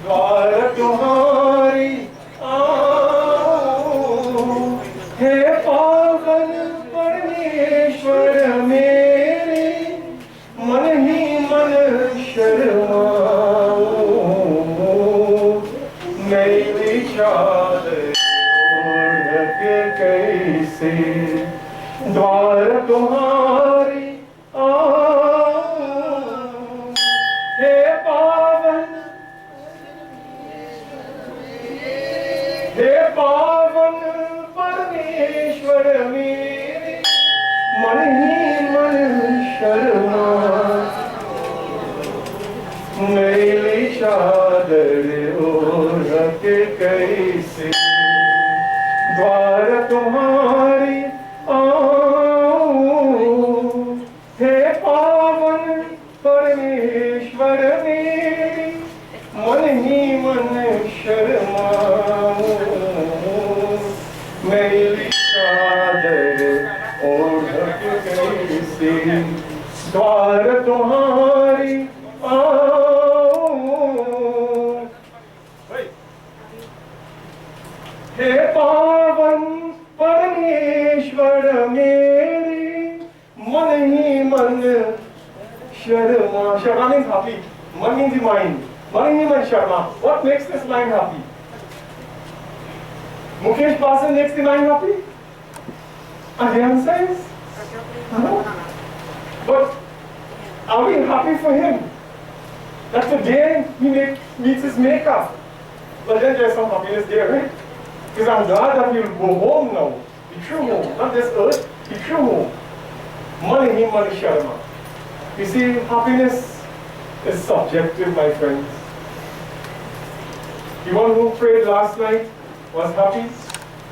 Speaker 3: द्वार तुम्हारी आओ, हे पावन परमेश्वर मेरे, मन ही मन शर्माओ, मैली चादर ओढ़ के कैसे, द्वार तुम्हारी आओ, हे पावन परमेश्वर मेरे, मन ही मन शर्माओ, मैली चादर ओढ़ के कैसे, द्वार तुम्हारी आओ, हे पावन परमेश्वर मेरे, मन ही मन शर्माओ, मैली चादर ओढ़ के कैसे, द्वार तुम्हारी आओ, हे पावन परमेश्वर मेरे, मन ही मन Sharma. Sharma means happy. Man means the mind. Man ही मन Sharma. What makes this mind happy? Mukesh Basan makes the mind happy? And the answer is no. But are we happy for him? That today he meets his maker. But then there's some happiness there, right? Because I'm glad that he'll go home now. The true home, not this earth, the true home. Money him, money sharma. You see, happiness is subjective, my friends. The one who prayed last night was happy,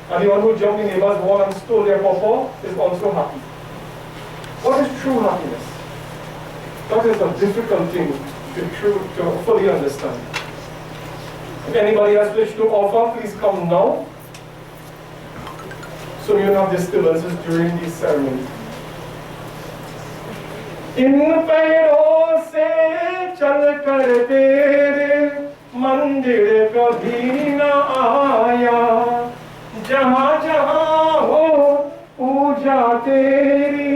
Speaker 3: and the one who jumped in neighbor's wall and stole their pawpaw is also happy. What is true happiness? That is a difficult thing to fully understand. If anybody has wish to offer, please come now, so you don't have disturbances during this ceremony. इन पैरों से चल कर तेरे मंदिर कभी न आया, जहाँ जहाँ हो पूजा तेरी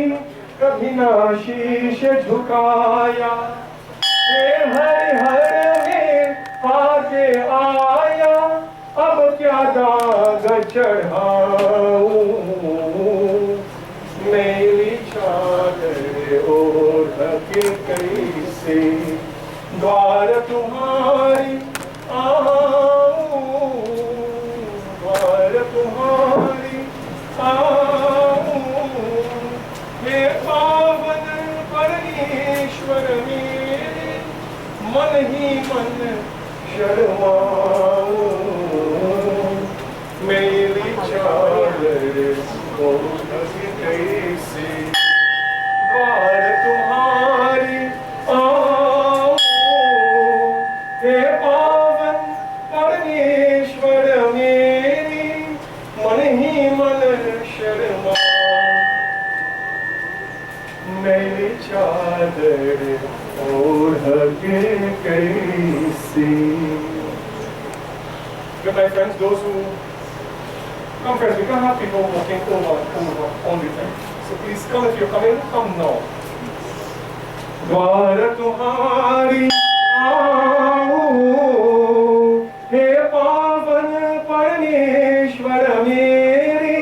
Speaker 3: कभी न शीश झुकाया, हर हर में पाके आया, अब क्या दाग चढ़ाऊं, मैली चादर ओढ़ के कैसे, द्वार तुम्हारी आओ, द्वार तुम्हारी आओ, हे पावन परमेश्वर मेरे, मन ही मन शर्माओ, मैली चादर ओढ़ के कैसे, द्वार तुम्हारी आओ, हे पावन परमेश्वर मेरी, मन ही मन शर्माओ, मैली चादर ओढ़ के कैसे. Good, my friends, those who
Speaker 2: Come friends, we can't have people walking over and over all the time. So please come, if you're coming, come now. द्वार तुम्हारी आओ, हे पावन परमेश्वर मेरे,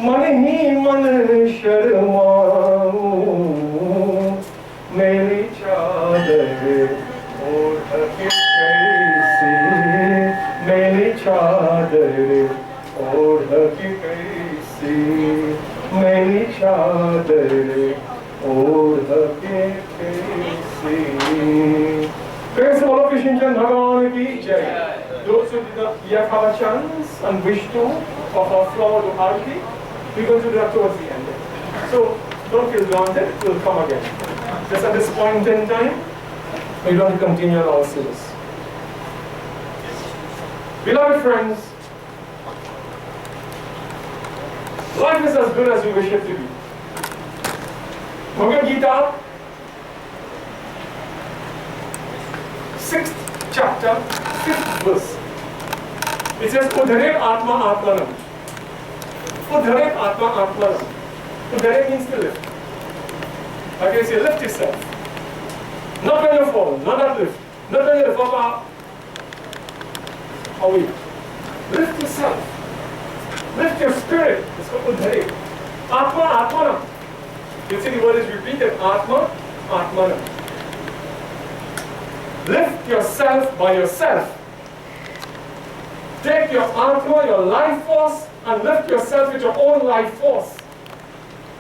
Speaker 2: मन ही मन शर्माओ, मेरी चादर ओढ़ के कैसे, मेरी चादर ओढ़ के कैसे, मेरी चादर ओढ़ के कैसे। Praise the Lord, Krishna Bhagavan ki jai. Those who did not yet have a chance and wish to offer flower to Harki, we're going to do that towards the end. So don't feel daunted, we'll come again. Just at this point in time, we don't continue our service. Beloved friends, life is as good as you wish it to be. Bhagavad Gita, 6th chapter, 5th verse. It says, Udhare Atma Atmanam. Udhare Atma Atmanam. Udhare means to lift. Like I say, lift yourself. Not when you fall, not that lift. Not when you fall away. Lift yourself. Lift your spirit. It's called Udhare. Atma Atmanam. You see the word is repeated. Atma Atmanam. Lift yourself by yourself. Take your Atma, your life force, and lift yourself with your own life force.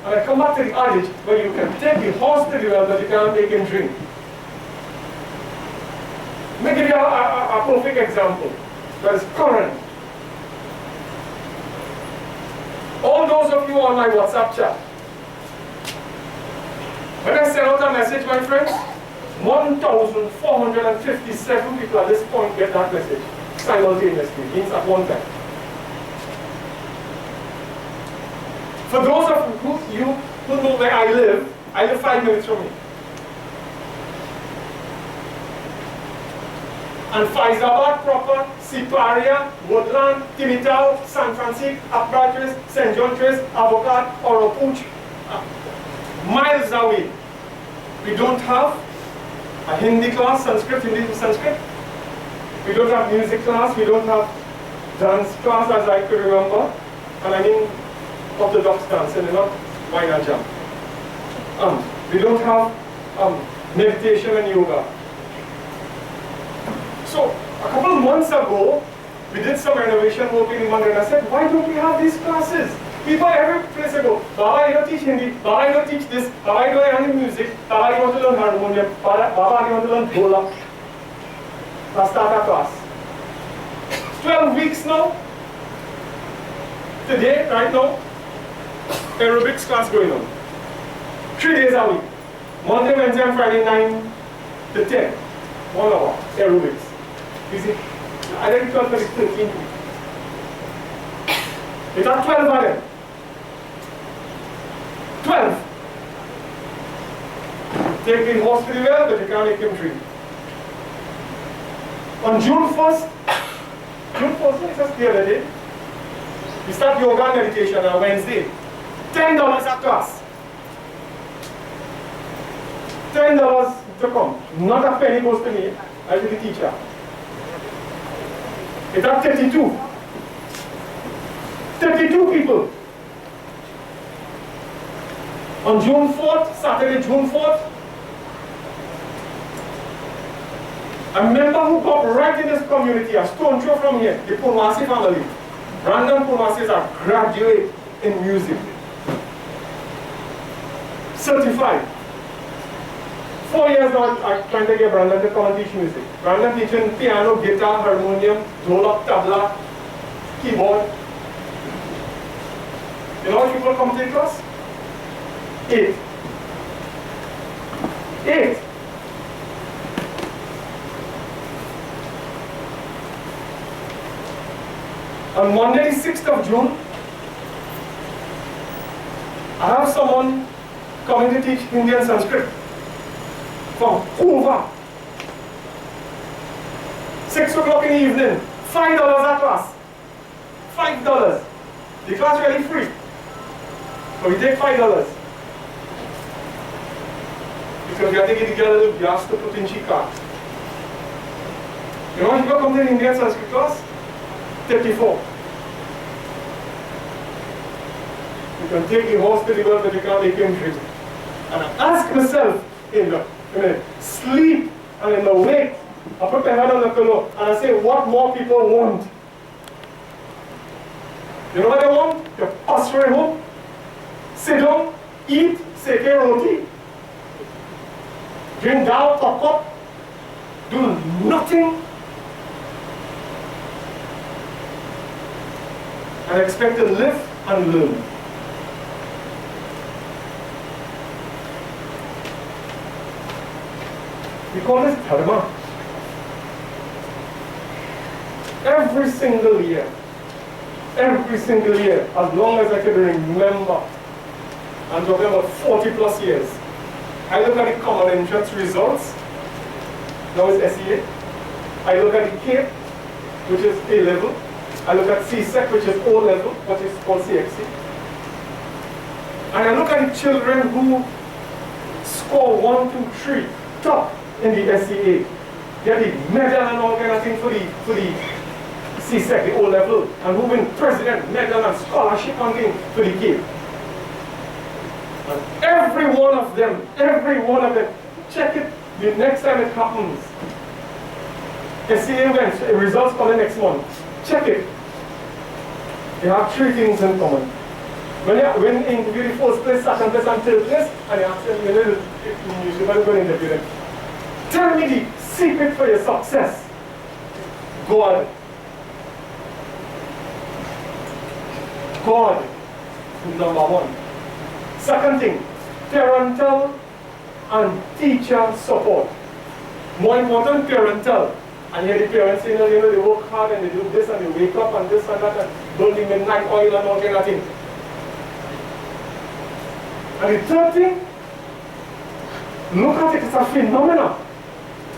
Speaker 2: And I come back to the adage where you can take the horse to the well, but you can't make him drink. Let me give you a perfect example. That is current. All those of you on my WhatsApp chat, when I send out a message, my friends, 1,457 people at this point get that message simultaneously, means at one time. For those of you who know where I live 5 minutes from here. And Faizabad proper, Siparia, Woodland, Timital, San Francisco, Apratris, St. John Trace, Avocat, Oropuch, miles away. We don't have a Hindi class, Hindi to Sanskrit. We don't have music class, we don't have dance class as I could remember. And I mean orthodox dance, and not why not jump. We don't have meditation and yoga. So a couple of months ago, we did some renovation work in Mandir, and I said, why don't we have these classes? People every place go, Baba, you don't teach Hindi, Baba, you don't teach this, Baba, you don't learn music, Baba, you want to learn harmonium, Baba, you want to learn dholak. Let's start our class. 12 weeks now. Today, right now, aerobics class going on. 3 days a week. Monday, Wednesday, and Friday, 9 to 10. 1 hour, aerobics. You see, I think 12 is 13 weeks. It's not 12 of them. 12. Take the horse to the well, but you can't make him drink. On June 1st, it's just the other day, we start yoga and meditation on Wednesday. $10 a class. $10 to come. Not a penny goes to me, I to the teacher. It's at 32. 32 people. On June 4th, Saturday, June 4th, a member who got right in this community, a stone throw from here, the Purmasi family. Random Purmasis are graduate in music. Certified. 4 years now, I'm trying to get Brandon to come and teach music. Brandon teaching piano, guitar, harmonium, dholak, tabla, keyboard. You know how many people come to the class? 8. 8. On Monday, the 6th of June, I have someone coming to teach Hindi and Sanskrit from Kuva. 6 o'clock in the evening, $5 a class. $5. The class really free. But we take $5. Because we have to give the girl a little gas to put in she car. You know when people come to the Indian Sanskrit class? 34. You can take the horse to the well, but you can't make him drink. And I ask myself in the sleep and in the wake, I put my hand on the pillow and I say, what more people want? You know what they want? You pass for home, sit down, eat, seke roti, drink dal, pop, do nothing, and expect to live and learn. We call this dharma. Every single year, as long as I can remember, I'm talking about 40 plus years, I look at the common entrance results, now it's SEA. I look at the CAPE, which is A level. I look at CSEC, which is O level, which is called CXC. And I look at the children who score 1, 2, 3, top in the SEA, get the medal and all kind of thing for the CSEC, the O level, and who win president, medal and scholarship and thing for the CAPE. And every one of them, check it the next time it happens. SEA events, results coming next month. Check it. They have 3 things in common. When you interview the first place, second place, and third place, and you ask them, you should go and interview them. Tell me the secret for your success. God. God, number 1. Second thing, parental and teacher support. More important, parental. And here the parents say, they work hard and they do this and they wake up and this and that and burn the midnight oil and all kind of thing. And the third thing, look at it, it's a phenomenon.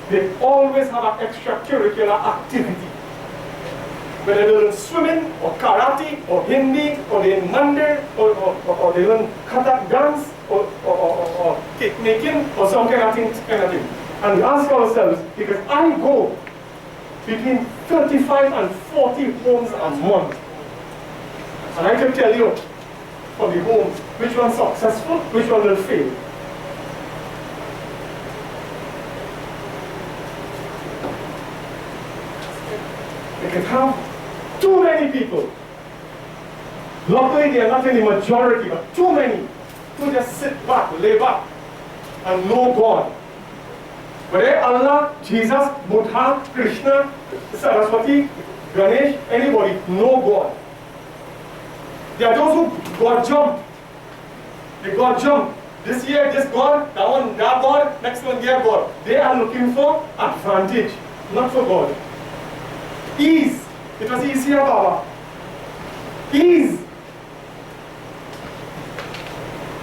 Speaker 2: They always have an extracurricular activity. Whether they learn swimming, or karate, or Hindi, or they learn mandir, or they learn kathak dance, or cake making, or some kind of thing. And we ask ourselves, because I go between 35 and 40 homes a month. And I can tell you from the homes, which one's successful, which one will fail. They can have too many people. Luckily they are not in the majority, but too many who just sit back, lay back, and know God. Whether Allah, Jesus, Buddha, Krishna, Saraswati, Ganesh, anybody, know God. There are those who God jump. They God jump. This year, this God, that one, that God, next one, their God. They are looking for advantage, not for God. Ease. It was easier, Baba. Ease.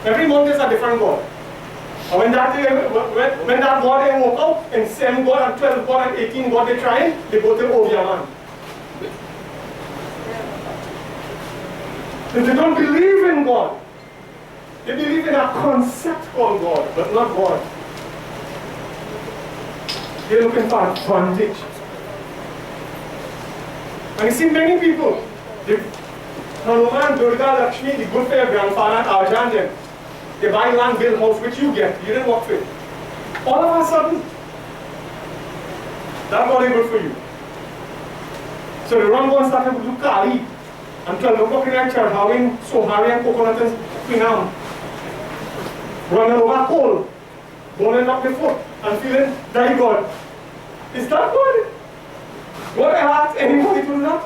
Speaker 2: Every month is a different God. And when that God they walk out, and 7 God and 12 God and 18 God they try it, they go to Obiaman. They don't believe in God. They believe in a concept called God, but not God. They're looking for advantage. And you see many people, Hanuman, Durga, Lakshmi, the good for your grandfather and Arjan, they buy land, build house, which you get. You didn't work for it. All of a sudden, that God is good for you. So the wrong one started to do Kali and 12 o'clock in the church, having Sohari and coconut and pinam. Running over coal, burning up the foot, and feeling very good. Is that good? God asked anybody to do that?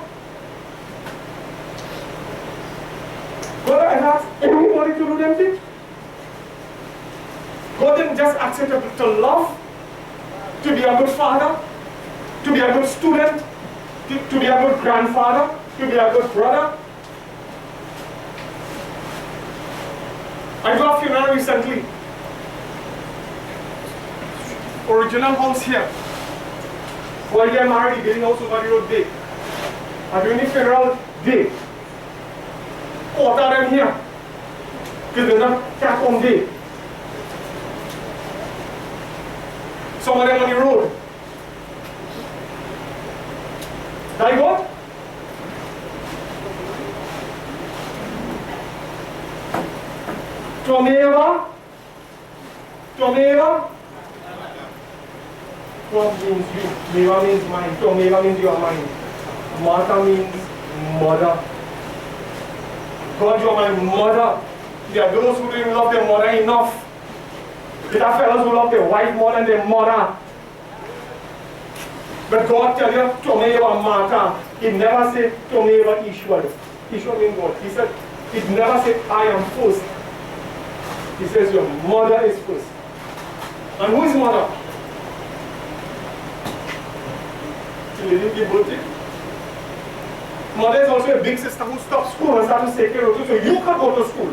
Speaker 2: God asked anybody to do them things? God didn't just ask you to love, to be a good father, to be a good student, to be a good grandfather, to be a good brother. I got a funeral recently. Original house here. While they are married, the building house over the road big. And during the funeral day, quarter them here. Because they're not cat home day. Some of them on the road. Like what? Tomeva. Tomeva. Tom means you. Meva means mine. Tomeva means you are mine. Mata means mother. God, you are my mother. There are those who didn't love their mother enough. There are fellows who love their wife more than their mother. But God tells you, Tomeva Mata. He never said, Tomeva Ishwar. Ishwar means God. He said, he never said, I am first. He says, your mother is first. And who is mother? She didn't give birth. Mother is also a big sister who stops school and starts to take care of you so you can go to school.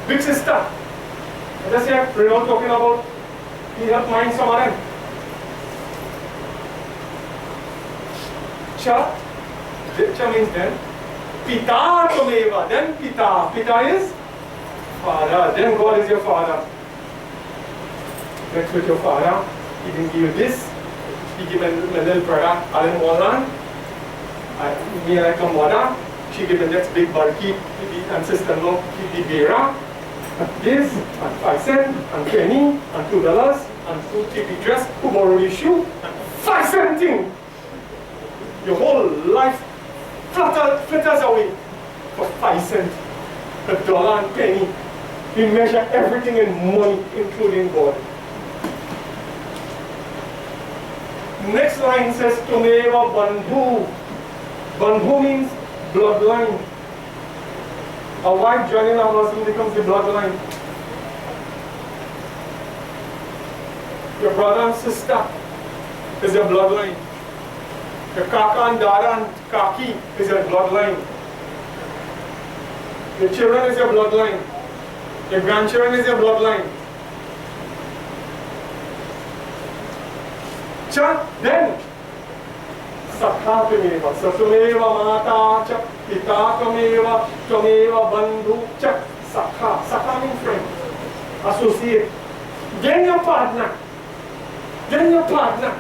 Speaker 2: Big sister. And just here, we're not talking about, he helped mind some of them. Cha. Cha means then. Pita Tomeva. Then Pita. Pita is father. Then God is your father. Next with your father. He didn't give you this. He gave my little brother, Alan Wallan. Me like a mother. She gave the next big bulky, and sister-in-law, Vera. And this, and 5 cents, and penny, and $2, and 2 TP dress, who borrowed your shoe, and 5 cent thing. Your whole life flutters away for 5 cents. $1 and penny. We measure everything in money, including God. Next line says, Tomeva Bandhu. Bandhu means bloodline. A wife joining a husband becomes the bloodline. Your brother and sister is your bloodline. Your kaka and dada and kaki is your bloodline. Your children is your bloodline. Your grandchildren is your bloodline. Then, Sakha Tomeva. So Tomeva Mata Cha, Pita Tomeva, Tomeva Bandhu Cha, Sakha. Sakha means friend, associate. Then your partner. Then your partner.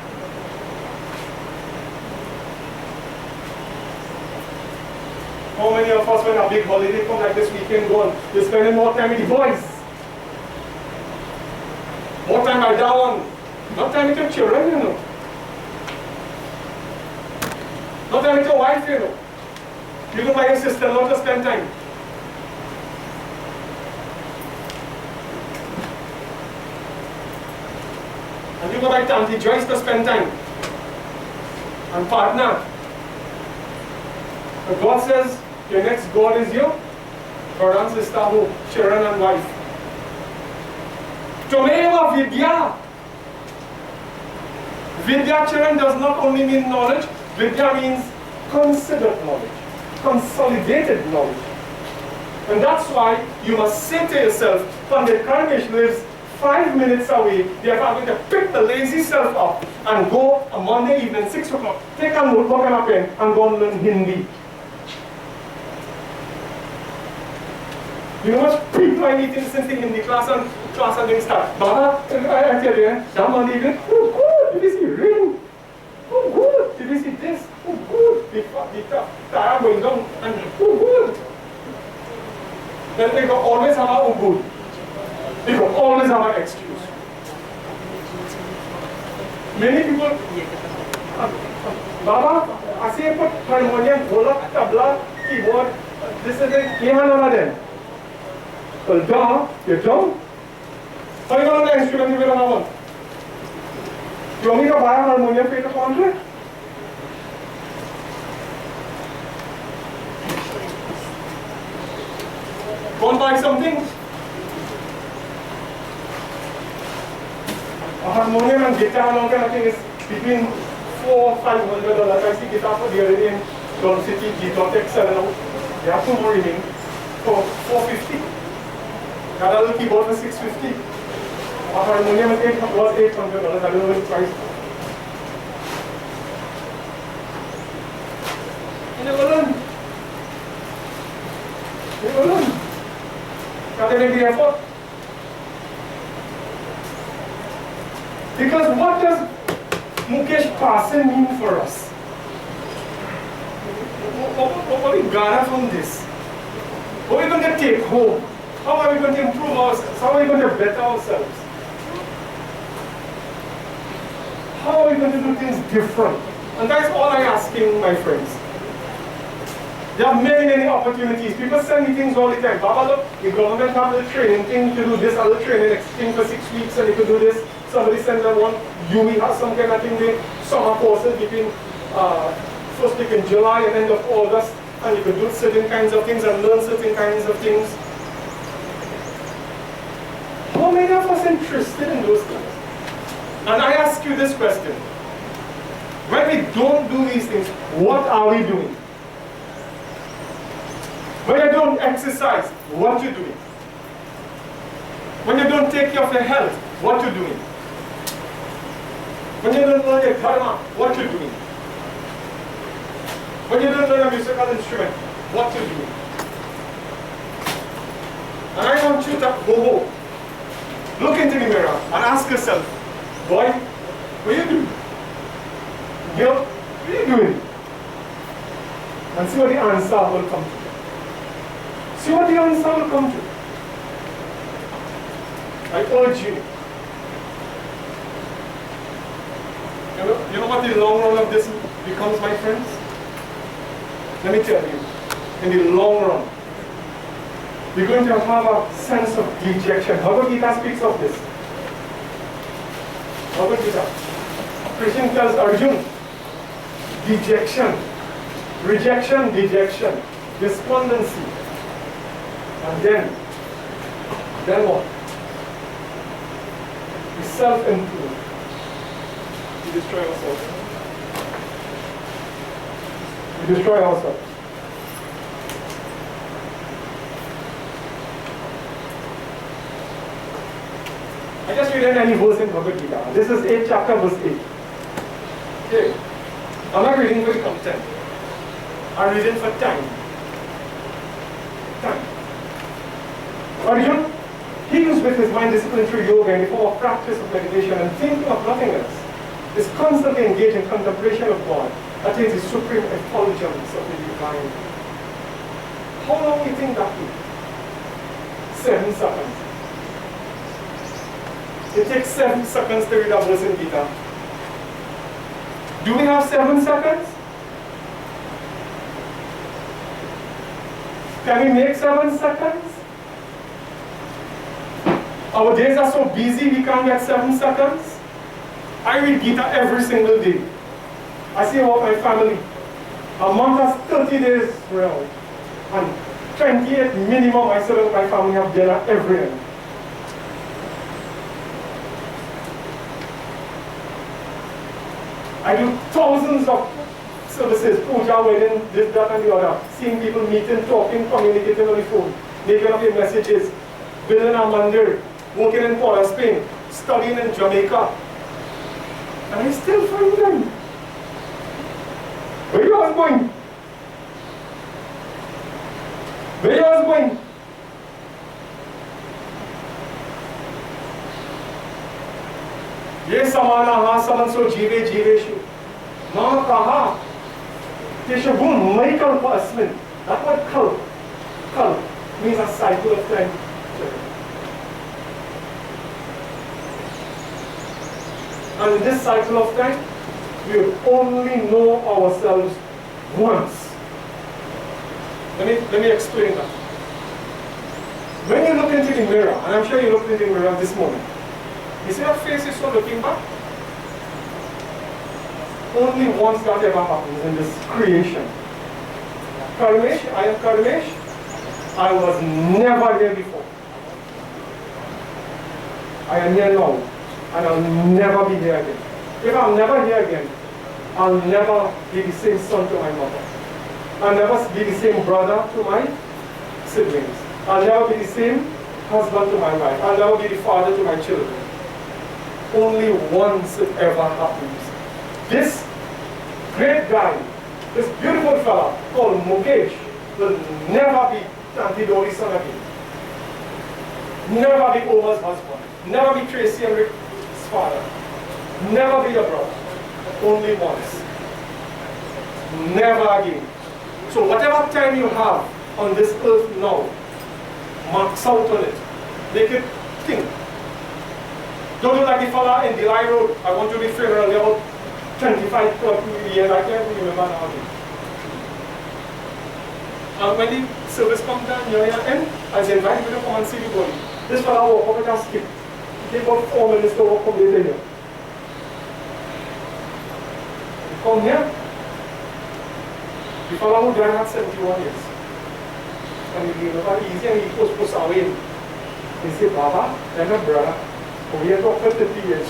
Speaker 2: How many of us, when a big holiday come like this weekend gone, we're spending more time with the boys? More time by down. Not time with your children, you know. Not time with your wife, you know. You go by your sister-in-law to spend time. And you go by Auntie Joyce to spend time. And partner. But God says, your next God is your brother and sister, who, children and wife. Tomeva Vidya. Vidya, children, does not only mean knowledge. Vidya means considered knowledge, consolidated knowledge. And that's why you must say to yourself, Pandit Karmesh lives 5 minutes away, therefore I'm going to pick the lazy self up and go on Monday evening, 6 o'clock, take a notebook and a pen and go and learn Hindi. You know how much people I meet since the Hindi class and didn't start. Baba, I tell you, that Monday evening, oh good, did you see rain? Oh good, did you see this? Oh good, the tire going down and oh good. Then they will always have a oh good. They will always have an excuse. Many people, Baba, I say put harmonium, dholak, tabla, keyboard, this is it, none of them. Well, down, you're down. How are you going to instrument you will have one? You want me to buy a harmonium for you to control? Go and buy something. A harmonium and guitar and all kind of thing is between $400 or $500. I see guitar for the other day in Don City, G.X, they have 2 more remaining for $450. Got a little keyboard for $650. A harmonium was $800. I don't know what price. You never learn. They will learn. Can they make the effort? Because what does Mukesh passing mean for us? What we gather from this? What are we going to take home? How are we going to improve ourselves? How are we going to better ourselves? How are we going to do things different? And that's all I'm asking, my friends. There are many, many opportunities. People send me things all the time. Baba, look, the government have the training thing to do this, other training thing for 6 weeks, and you could do this. Somebody send them one. UE has some kind of thing there. Summer courses between first week in July and end of August, and you could do certain kinds of things and learn certain kinds of things. How many of us are interested in those things? And I ask you this question. When we don't do these things, what are we doing? When you don't exercise, what you doing? When you don't take care of your health, what you doing? When you don't learn your dharma, what you doing? When you don't learn a musical instrument, what you doing? And I want you to go home, look into the mirror and ask yourself, boy, what are you doing? Girl, what are you doing? And see what the answer will come to. See what the answer will come to. I urge you. You know what the long run of this becomes, my friends? Let me tell you. In the long run, we're going to have a sense of dejection. Bhagavad Gita speaks of this. Bhagavad Gita. Krishna tells Arjuna, dejection, rejection, dejection, despondency. And then what? We self-improve. We destroy ourselves. We destroy ourselves. I just read any verse in Bhagavad Gita. This is 8th chapter, verse 8. Okay. I'm not reading for the content. I'm reading for time. Time. Arjuna, he who's with his mind disciplined through yoga in the form of practice of meditation and thinking of nothing else, is constantly engaged in contemplation of God, attains the supreme effulgence of the divine. How long do you think that took? 7 seconds. It takes 7 seconds to read a verse in Gita. Do we have 7 seconds? Can we make 7 seconds? Our days are so busy we can't get 7 seconds. I read Gita every single day. I see about my family. A month has 30 days round. And 28 minimum I sit with my family have dinner every day. I do thousands of services, puja, wedding, this, that, and the other. Seeing people meeting, talking, communicating on the phone, making up your messages, building a mandir, working in Port of Spain, studying in Jamaica. And I still find them. Where you all going? Where you all going? ये समाना हा समन सो जीवे जीवेशु ना कहा तेशुगुण मई कल्प अस्मिन. That word kalp means a cycle of time. And in this cycle of time, we only know ourselves once. Let me explain that. When you look into the mirror, and I'm sure you looked into the mirror this morning, you see that face is so looking back? Only once that ever happens in this creation. Karmesh, I am Karmesh. I was never here before. I am here now. And I'll never be here again. If I'm never here again, I'll never be the same son to my mother. I'll never be the same brother to my siblings. I'll never be the same husband to my wife. I'll never be the father to my children. Only once it ever happens. This great guy, this beautiful fella called Mukesh will never be Auntie Dory's son again. Never be Omar's husband. Never be Tracy and Rick's father. Never be a brother. Only once. Never again. So whatever time you have on this earth now, marks out on it. Make it think. Don't do like the fella in Delhi Road. I want to be funeral about 25 years. I can't remember now. And when the service comes down near your end, I was invited you to come and see the body. This fella walk up and just skip. It take about 4 minutes to walk up later here. You come here. The fella who died had 71 years. And he was easy and he was away. He said, Baba, I'm a brother. We have talked for 50 years.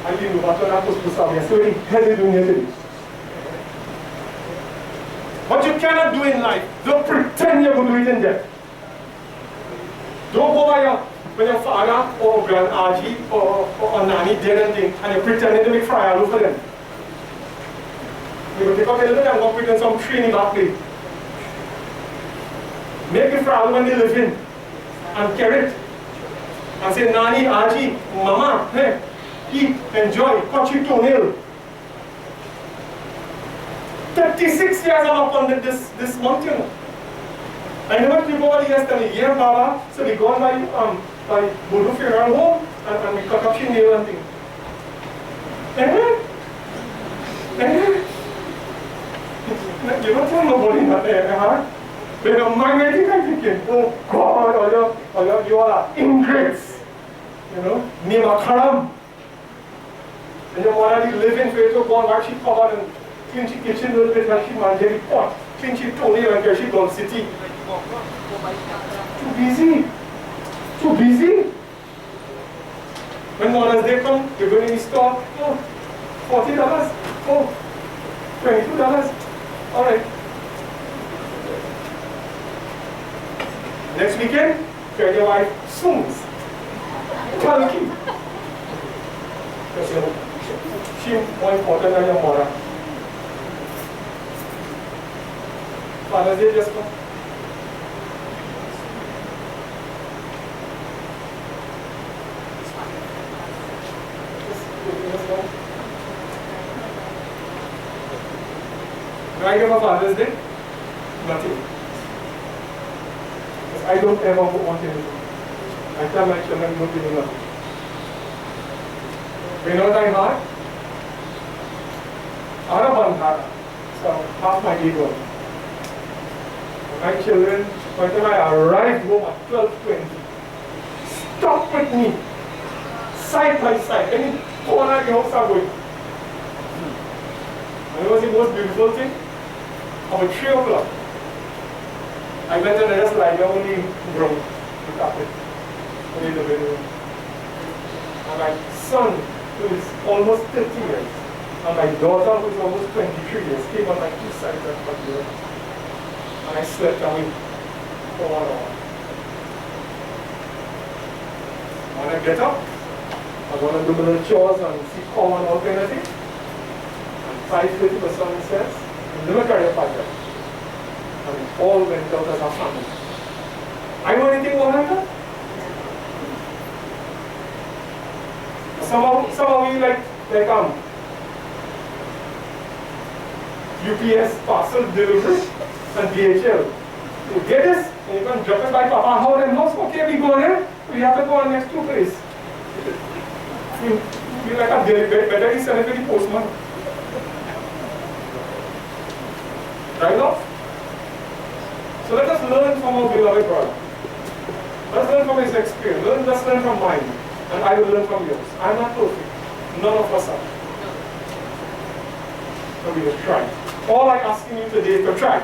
Speaker 2: And you know what I was supposed to say. So he had doing it. What you cannot do in life, don't pretend you're going to do it in death. Don't go by when your father or grand auntie or nanny did anything and you're pretending to make fry for them. You will take out a little bit and go pretend some training back there. Make it fry when they live in and carry it. And say, Nani, Aji, Mama, hey, eat, enjoy, cut your toenail. 36 years I'm up on this mountain. I never think over the years tell me, yeah, Baba, so we go by Buddha funeral home and we cut up your nail and things. You don't tell nobody that, huh? But in my mind, I'm thinking, oh God, you all are ingrates. You know, Nima Karam. And your mother live in faith of God, like she covered and clean she kitchen a little bit, like she managed the pot, clean she toenail and she gone city. Too busy. Too busy. When Mother's Day come, you go in the store, oh, $40, oh, $22. All right. Next weekend, tell your wife, soon. Kalki. Because you know, she's more important than your mother. Father's Day just come. Do I give a Father's Day? Nothing. Because I don't ever want anything. I tell my children don't give me nothing. You know what I had? I had a bandhara. So half my day gone. My children, by the time I arrived home at 12:20, stop with me, side by side, any corner of the house I'm going. And it was the most beautiful thing. About 3 o'clock, I went and I just lie down only brown the carpet, only the bedroom. And my son, who is almost 30 years, and my daughter, who is almost 23 years, came on my 2 sides of my bed. And I slept away for 1 hour. When I get up, I'm going to do little chores and see corn and all kind of thing. And 5:30 my son says, "You never carry a fire." And we all went out as a family. I know anything what happened? Some of you like UPS parcel delivery and DHL. You get this and you can drop it by Papa house and house. Okay, we go there. We have to go on next 2 places. You like a better you send it to the postman. Right now? So let us learn from our beloved brother. Let's learn from his experience. Let's learn from mine. And I will learn from yours. I'm not perfect. None of us are. So we will try. All I'm asking you today is to try.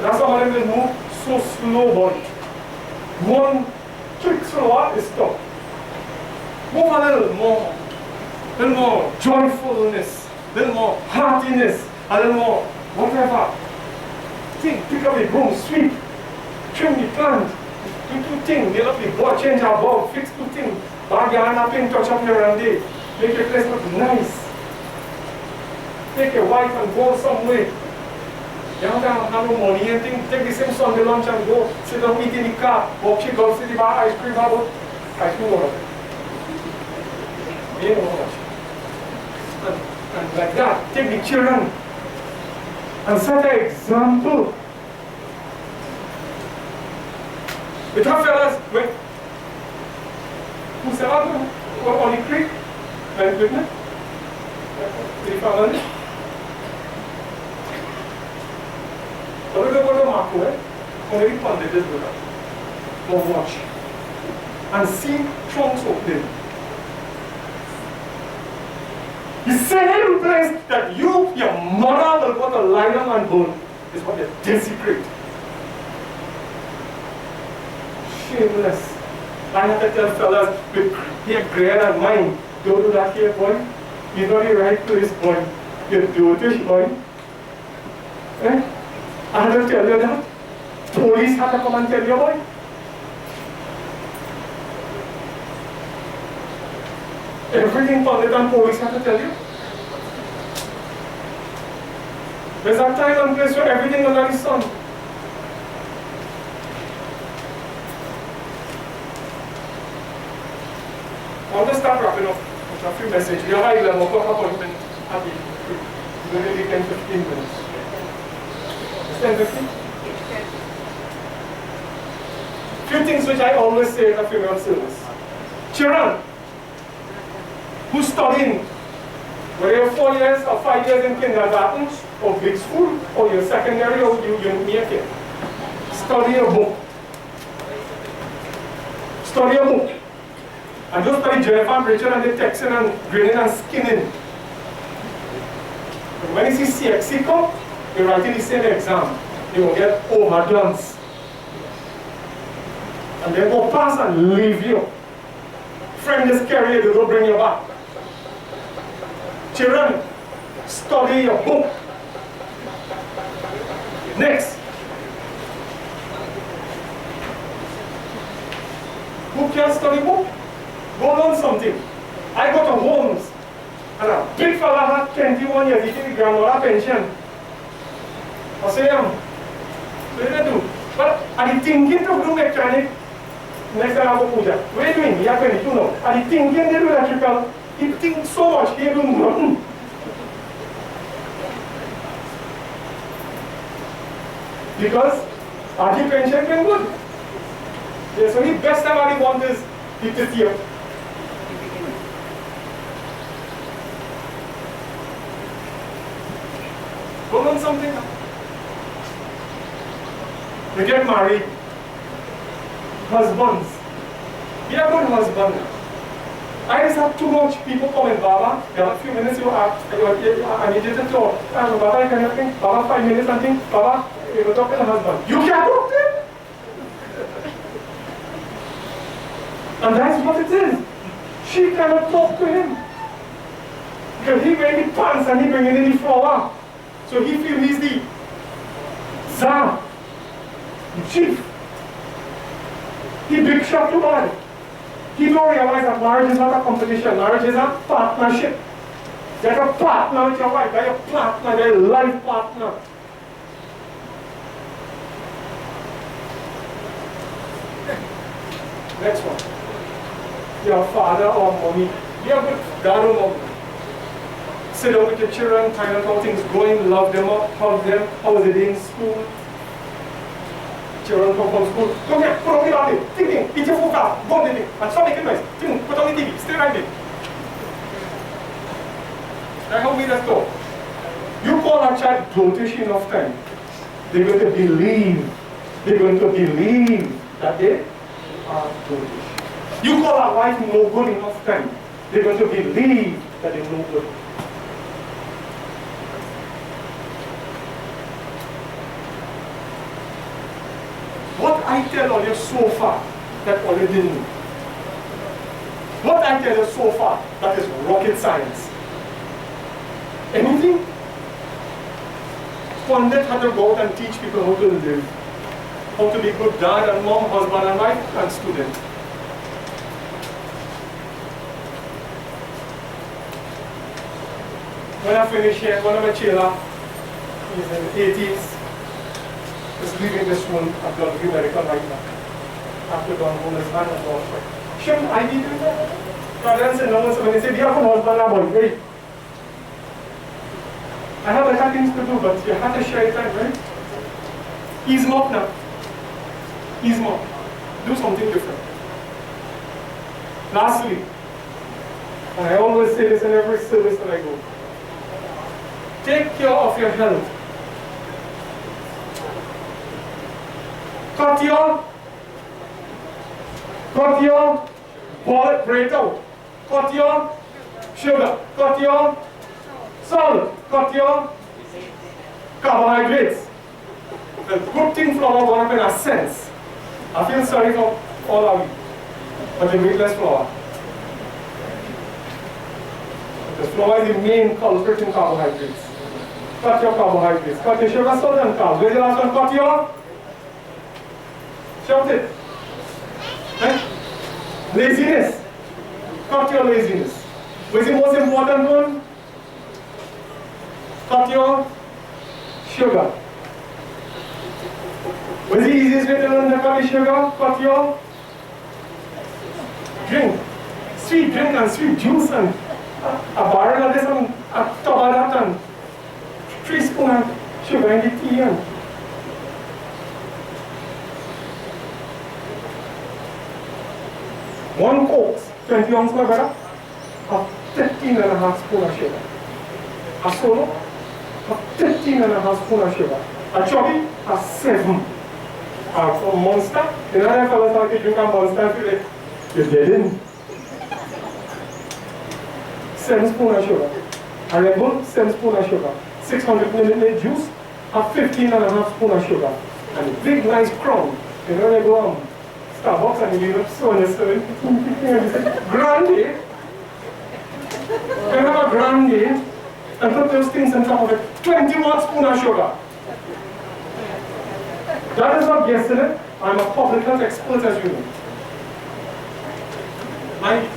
Speaker 2: That's some of them will move so slow, but one trick slower is stop. Move a little more joyfulness, a little more heartiness, a little more whatever. Pick up the broom, sweep, trim the plant, do 2 things, get up the board, change our bulb, fix 2 things, bag your hand up in, touch up here and there, make your place look nice. Take your wife and go somewhere. You don't have no money and things. Take the same Sunday lunch and go sit down, eat in the car, walk to Gulf City, buy ice cream, have ice cream water. You know how much. And like that, take the children and set an example. The top fellas, wait. Who said that? On the creek? And goodness? Did you find it? But we're going to mark it. Only funded this with that. But watch. And see trunks opening. The same place that your mother will go to lie down and burn is what they desecrate. Shameless. I have to tell fellas with their grade and mind, don't do that here, boy. You're not the right place, boy. You're dotish, boy. Eh? I had to tell you that. Police had to come and tell you, boy. Everything funded and police had to tell you. There's a time and place for everything under the sun. I'll just start wrapping up with a few messages. We have an 11 o'clock appointment at the maybe 10-15 minutes. It's 10-15? Few things which I always say at a funeral service. Children who studying, whether you're 4 years or 5 years in kindergarten or big school or you're secondary or you're near kid, study a book. Study a book. And don't study Jennifer and Rachel and they texting and grinning and skinning. But when you see CXC come, you're writing the same exam. You will get overdone. And they go pass and leave you. Friend is carry you, they will bring you back. Children, study your book. Next. Who can study book? Go learn something. I go to homes and a big fella had 21 years, he gave the grandmother pension. I say, what did I do? But are you thinking to do mechanic? Next time I go Puja. What are you doing? He has 22 now. Are you thinking to do electrical? He thinks so much, he do nothing. Because RG pension can good. Yeah, so the best time I want is this year. Go learn something. You get married. Husbands. Be a good husband. I just have too much people coming, Baba. There are a few minutes you have. I need you to talk. Baba, I can help me. Baba, 5 minutes and think. Baba, you will talk to the husband. You can't talk to him. And that's what it is. She cannot talk to him. Because he wearing the pants and he bringing in the flower. So he feels he's the Tsar, the chief. He big shot too hard. He don't realize that marriage is not a competition. Marriage is a partnership. You're a partner with your wife. You're a partner. You're a life partner. Next one. Your father or mommy. You're a good dad or mom. Sit down with your children, find out how things going, love them up, hug them, how was it in school? Children come from school. Come here, put on the body, thinking, eat your food fast, go on the thing, and stop making noise. Put on the TV, stay right there. That's how we just talk. You call a child dotish enough time, they're going to believe that they are dotish. You call a wife no good enough time, they're going to believe that they're no good. What I tell all you so far, that all you didn't know. What I tell you so far, that is rocket science. Anything? Pandit had to go out and teach people how to live. How to be good dad and mom, husband and wife, and student. When I finish here, one of my children, he's in the 80s, is leaving this room at Eulogy Medical right now. After going home, his man has gone for it. Shouldn't I be doing that? Rather than say no, so when they say, do you have a husband now, boy? Hey, I have better things to do, but you have to share it time, right? Ease him up now. Ease him up. Do something different. Lastly, and I always say this in every service that I go, take care of your health. Cut your bullet rate out. Cut your sugar. Cut your salt. Cut your carbohydrates. The good thing flour going up in a sense. I feel sorry for all of you, but they make less flour. The flour is the main culprit in carbohydrates. Cut your carbohydrates. Cut your sugar, salt, and carbs. Where's the last one? Cut your... Shout it. Eh? Laziness. Cut your laziness. What's the most important one? Cut your sugar. What's the easiest way to learn to cut your sugar? Cut your drink. Sweet drink and sweet juice and a barrel of this and a tub of that and 3 spoons of sugar in the tea and one Coke, 20 ounces my brother, a 15.5 spoons of sugar. A solo, a 15.5 spoons of sugar. A chubby, a 7. A Monster, you know that fellas like to drink a Monster and feel like you're dead in. 7 spoons of sugar. A Red Bull, 7 spoons of sugar. 600 milliliter juice, a 15.5 spoons of sugar. And a big nice crown. You know they go Starbucks and you leave up so and so. Grande. You have a grande and put those things on top of it. 21 spoons of sugar. That is not yesterday. I'm a public health expert, as you know. My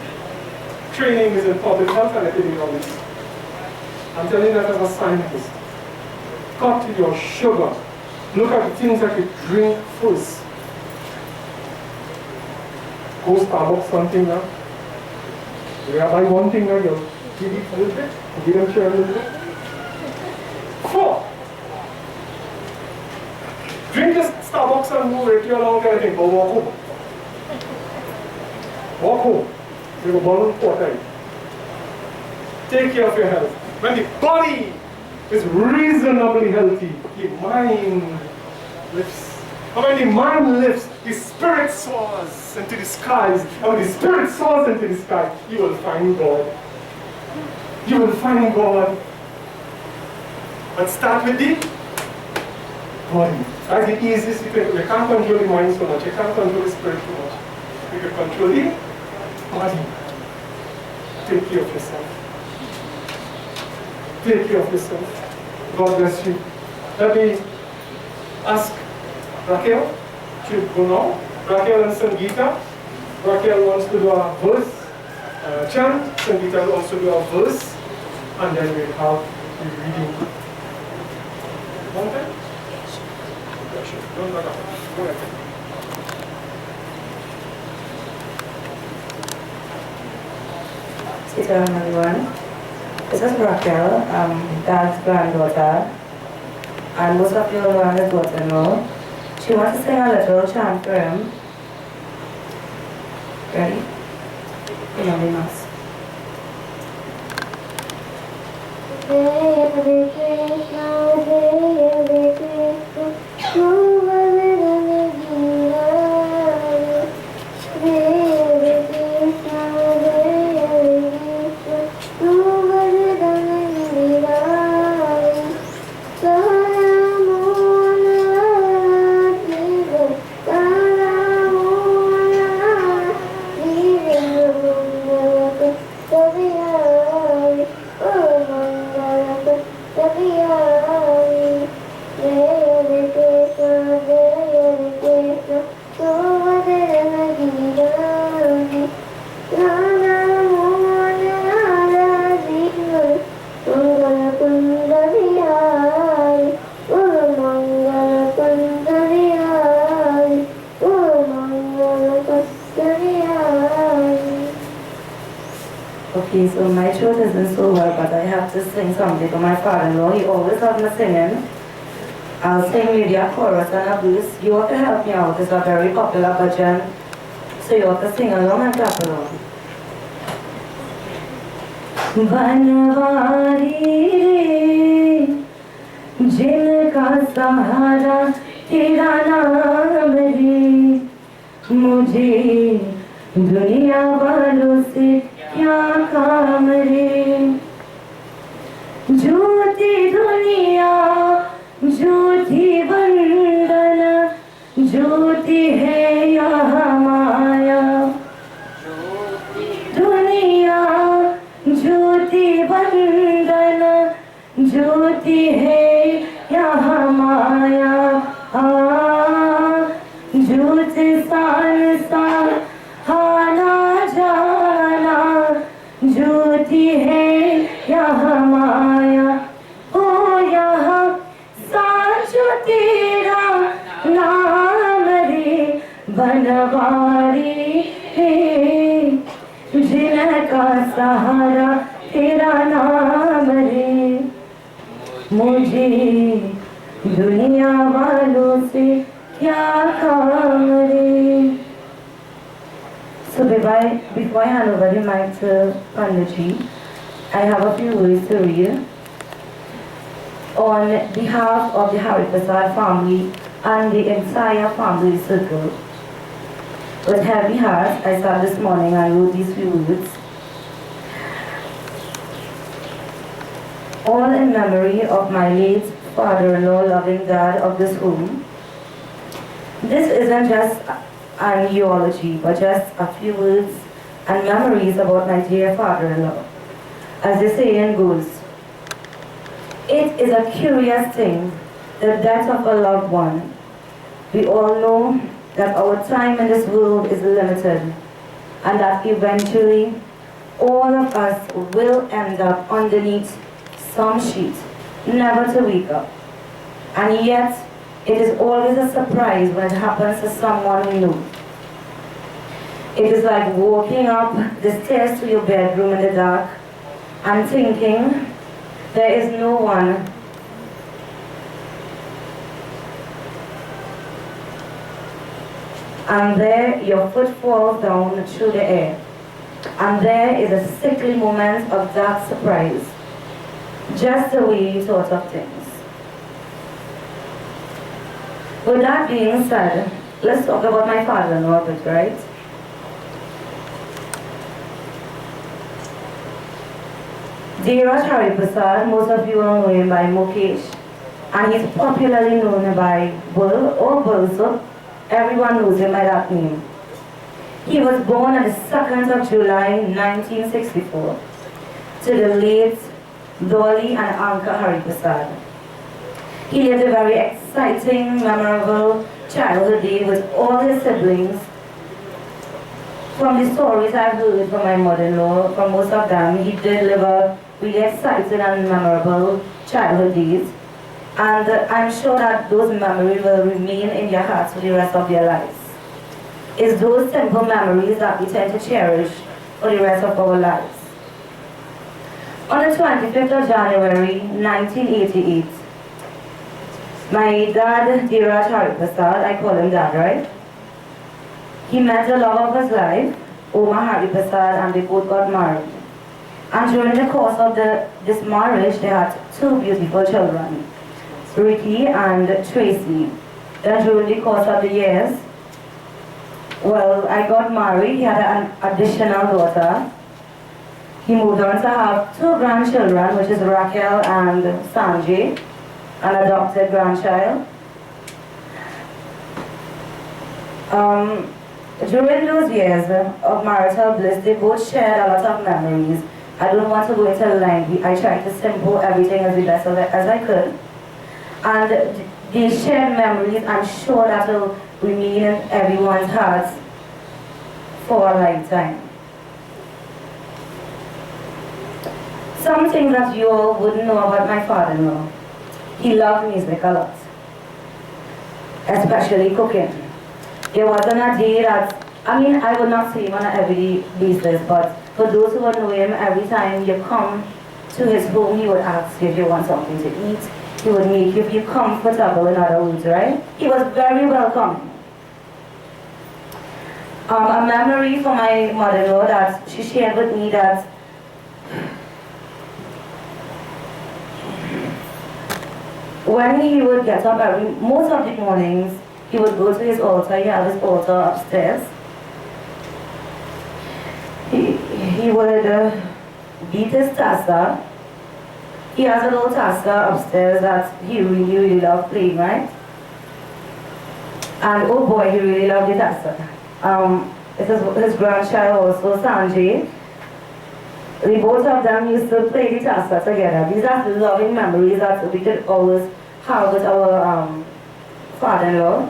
Speaker 2: training is in public health and epidemiology. I'm telling you that as a scientist. Cut your sugar. Look at the things that you drink first. Go Starbucks something now. You buy one thing now, you'll give it a little bit, give them share a little bit. 4. Drink this Starbucks and move right here along kind of thing, but walk home. Walk home. You have a bottle of water. Take care of your health. When the body is reasonably healthy, the mind lifts. And when the mind lifts, the spirit soars into the skies. And when the spirit soars into the sky, you will find God. You will find God. But start with the body. That's the easiest you can do. You can't control the mind so much. You can't control the spirit so much. You can control the body. Take care of yourself. Take care of yourself. God bless you. Let me ask Raquel to go now. Raquel and Sangeeta. Raquel wants to do a verse, chant. Sangeeta wants to do a verse. And then we'll have the reading. One time? Don't look up. Go ahead.
Speaker 5: Sit down, everyone. This is Raquel, Dad's granddaughter, and most of you know his daughter now. She wants to sing a little chant for him. Ready? You know we must.
Speaker 6: Hare Krishna, Hare Krishna, Kundari, Ur Mangala Kundari.
Speaker 5: so my throat isn't so well, but I have to sing something for my father-in-law. He always has me singing. I'll sing maybe a chorus and a blues. You ought to help me out. It's a very popular bhajan. So you ought to sing along and clap along. Banwari जिनका सहारा तेरा नाम रे मुझे दुनिया वालों से क्या काम रे झूठी दुनिया झूठी बंधन झूठी है यह माया दुनिया झूठी बंधन झूठी है यह माया झूठ सान हाना जाना झूठी है यह माया ओ यह साच तेरा नाम रे बनवारी है जिनका सहारा तेरा नाम रे मुझे दुनिया वालों से क्या काम रे. So before I hand over the mic to Pandaji, I have a few words to read. On behalf of the Harrypersad family and the entire family circle, with heavy heart, I sat this morning and wrote these few words. All in memory of my late father-in-law, loving dad of this home. This isn't just an eulogy, but just a few words and memories about my dear father-in-law. As the saying goes, it is a curious thing, the death of a loved one. We all know that our time in this world is limited and that eventually all of us will end up underneath some sheet, never to wake up. And yet, it is always a surprise when it happens to someone we know. It is like walking up the stairs to your bedroom in the dark and thinking there is no one. And there your foot falls down through the air. And there is a sickly moment of dark surprise. Just the way you thought of things. With that being said, let's talk about my father-in-law a bit, right? Deoraj Harrypersad, most of you will know him by Mukesh, and he's popularly known by Bull or Bulsup. Everyone knows him by that name. He was born on the 2nd of July 1964 to the late Dolly and Anka Harrypersad. He lived a very exciting, memorable childhood day with all his siblings. From the stories I've heard from my mother-in-law, from most of them, he did live a really exciting and memorable childhood days. And I'm sure that those memories will remain in your hearts for the rest of your lives. It's those simple memories that we tend to cherish for the rest of our lives. On the 25th of January 1988, my dad, Deoraj Harrypersad, I call him dad, right? He met the love of his life, Oma Harrypersad, and they both got married. And during the course of this marriage, they had two beautiful children, Ricky and Tracy. Then during the course of the years, well, I got married, he had an additional daughter. He moved on to have two grandchildren, which is Raquel and Sanjay, an adopted grandchild. During those years of marital bliss, they both shared a lot of memories. I don't want to go into length. I tried to simple everything as best as I could. And these shared memories, I'm sure that will remain in everyone's hearts for a lifetime. Some things that you all wouldn't know about my father-in-law. He loved music a lot, especially cooking. There wasn't a day that I mean, I would not see him on an everyday basis, but for those who would know him, every time you come to his home, he would ask if you want something to eat. He would make you feel comfortable, in other words, right? He was very welcoming. A memory from my mother-in-law that she shared with me that when he would get up most of the mornings, he would go to his altar. He had his altar upstairs. He would beat his tassa. He has a little tassa upstairs that he really loved playing, right? And oh boy, he really loved the tassa. It is his grandchild also, Sanjay. The both of them used to play the tassa together. These are the loving memories that we could always have with our father-in-law.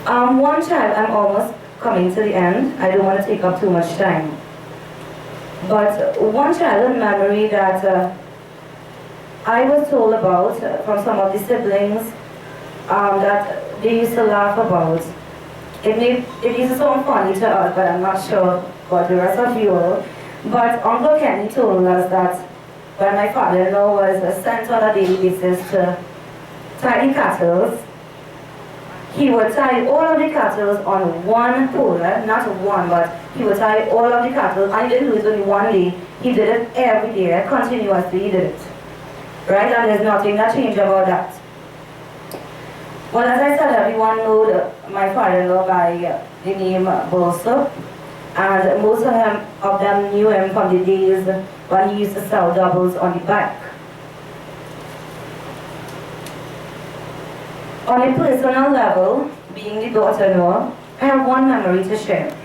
Speaker 5: One child, I'm almost coming to the end. I don't want to take up too much time. But one childhood memory that I was told about from some of the siblings that they used to laugh about. It used to sound funny to us, but I'm not sure about the rest of you all. But Uncle Kenny told us that when my father-in-law was sent on a daily basis to tie the cattle, he would tie all of the cattle on one pole, not one, but he would tie all of the cattle, and he didn't do it only one day, he did it every day, continuously he did it. Right, and there's nothing that changed about that. Well, as I said, everyone knew my father-in-law by the name Bolso, and most of them knew him from the days when he used to sell doubles on the back. On a personal level, being the daughter-in-law, I have one memory to share.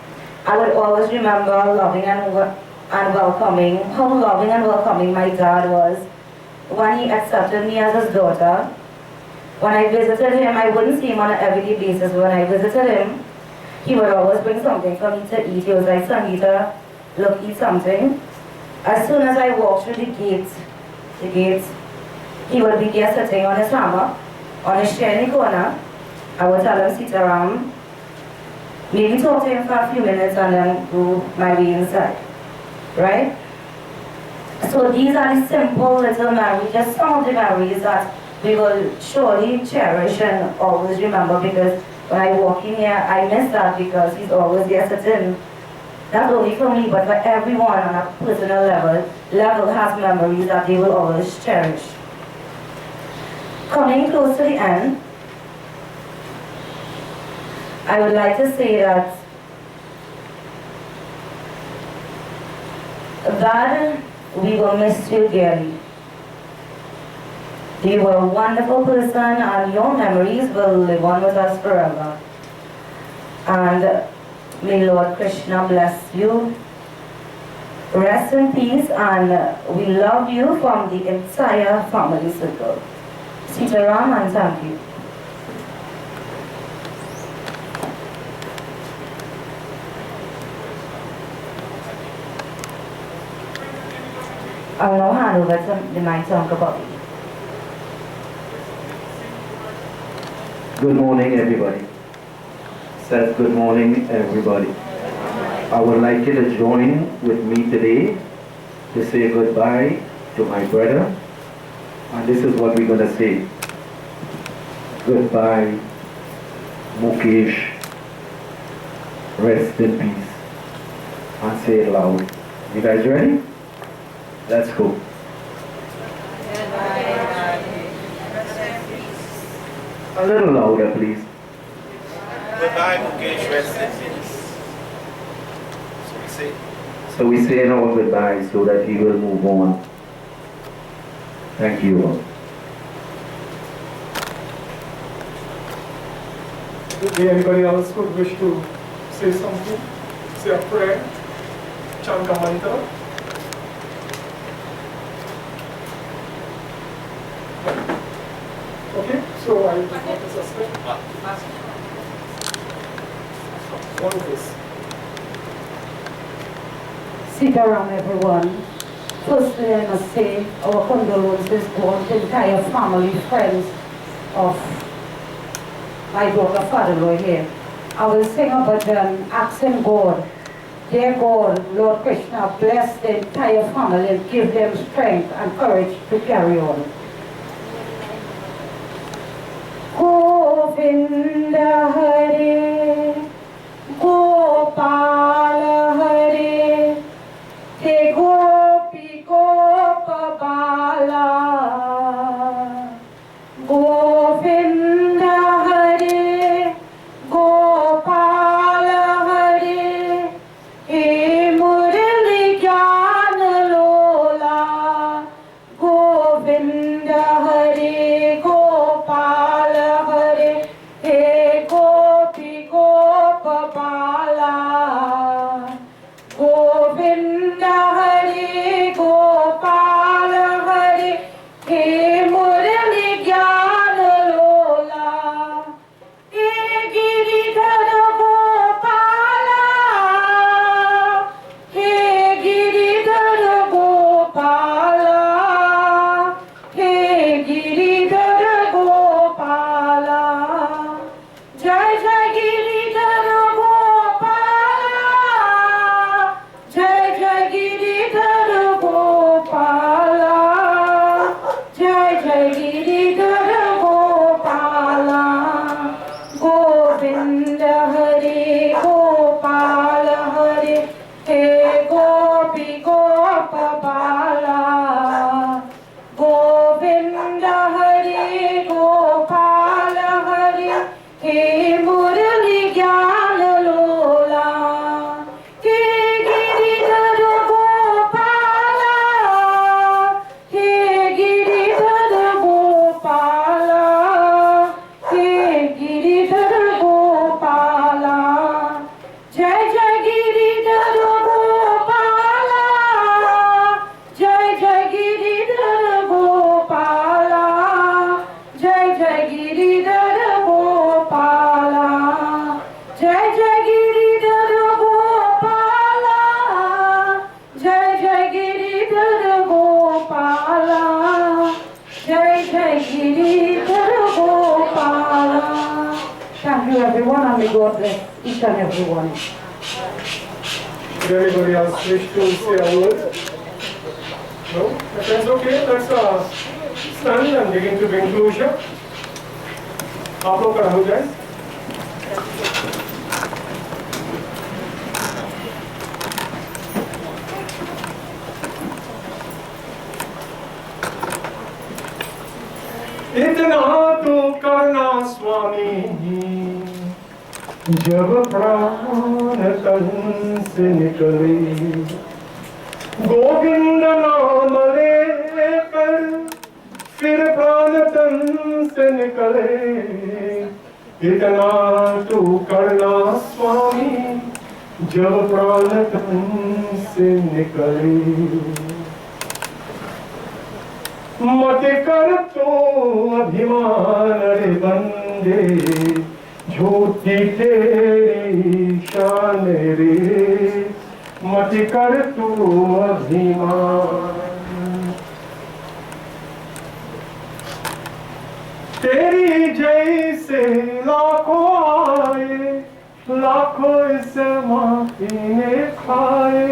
Speaker 5: I would always remember loving and welcoming, how loving and welcoming my dad was when he accepted me as his daughter. When I visited him, I wouldn't see him on an everyday basis. When I visited him, he would always bring something for me to eat. He was like, Sangeeta, look, eat something. As soon as I walked through the gate, he would be there sitting on his hammock, on his chair in the corner. I would tell him, sit around, maybe talk to him for a few minutes and then go my way inside, right? So these are the simple little memories, just some of the memories that we will surely cherish and always remember, because when I walk in here, I miss that because he's always there sitting. Not only for me, but for everyone on a personal level has memories that they will always cherish. Coming close to the end, I would like to say that Dad, we will miss you dearly. You were a wonderful person and your memories will live on with us forever. And may Lord Krishna bless you. Rest in peace, and we love you from the entire family circle. Sitaram, and thank you. I will now hand over to the mic to Uncle Bobby.
Speaker 1: Good morning, everybody. Says good morning, everybody. I would like you to join with me today to say goodbye to my brother. And this is what we're going to say. Goodbye, Mukesh. Rest in peace. And say it loud. You guys ready? Let's go. A little louder, please.
Speaker 7: Goodbye, Mukesh. Rest in peace. So we say.
Speaker 1: So we say our goodbye so that he will move on. Thank you all.
Speaker 3: Did anybody else would wish to say something? Say a prayer? Chant a mantra? Okay, so I just want to suspend. What is this?
Speaker 5: Sitaram, everyone. Firstly, I must say our condolences go on to the entire family, friends of my daughter, father-in-law here. I will sing about them, asking God, dear God, Lord Krishna, bless the entire family and give them strength and courage to carry on. Govinda Hare, Gopala Hare, Te Gopi Gopala, Govinda Hare, Gopala Hare, He Murali Jnana Lola, Govinda Hare, Gopala Hare, He Gopi Gopala, Govinda Hare, Gopala Hare, He Murali Jnana Lola, He Giridhara Gopala, He Giridhara Gopala, He Giridhara Gopala, Jai Jai Giridhara Gopala, Jai Jai Giridhara Gopala, Jai Jai Giridhara Gopala, Govinda Hare, Gopala Hare, He Gopi Gopala, Govinda Hare, Gopala Hare, He Murali Jnana Lola, He Giridhara Gopala, He Giridhara Gopala, He Giridhara Gopala, Jai Jai Giridhara Gopala, Jai Jai Giridhara Gopala, Jai Jai Giridhara Gopala, Jai Jai Giridhara Gopala, Jai Jai Giridhara Gopala, Jai Jai Giridhara Gopala. Thank you everyone, and may God bless each and everyone.
Speaker 3: Did anybody else wish to say a word? No? If that's okay, let's stand and begin to bring closure. आप लोग खड़ा हो जाए. इतना तो करना स्वामी, जब प्राण तन से निकले, गोविंद नाम लेकर फिर प्राण तन से निकले, इतना तो करना स्वामी, जब प्राण तन से निकले, मत कर तो अभिमान रे बंदे, झूठी तेरी शान रे, मत कर तू अभिमान, तेरी जैसे लाखों आए, लाखों इस माफी ने खाए,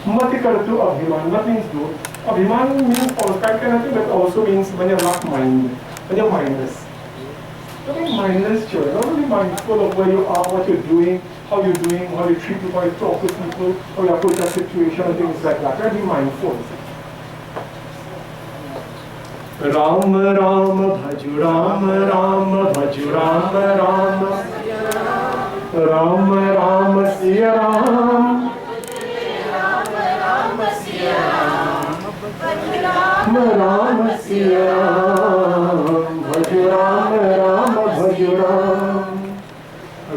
Speaker 3: मत कर तू अभिमान. What means do? Abhiman means all kind of thing, but also means when you're not when you're mindless. Don't be mindless, children. Not only mindful of where you are, what you're doing, how you treat people, how you talk to people, how you approach a situation and things like that. Don't be mindful. Ram Ram Bhaju Ram Ram Bhaju Ram Ram Ram Ram Siya Ram Ram Siya Ram Bhaju Ram Ram Bhaju Ram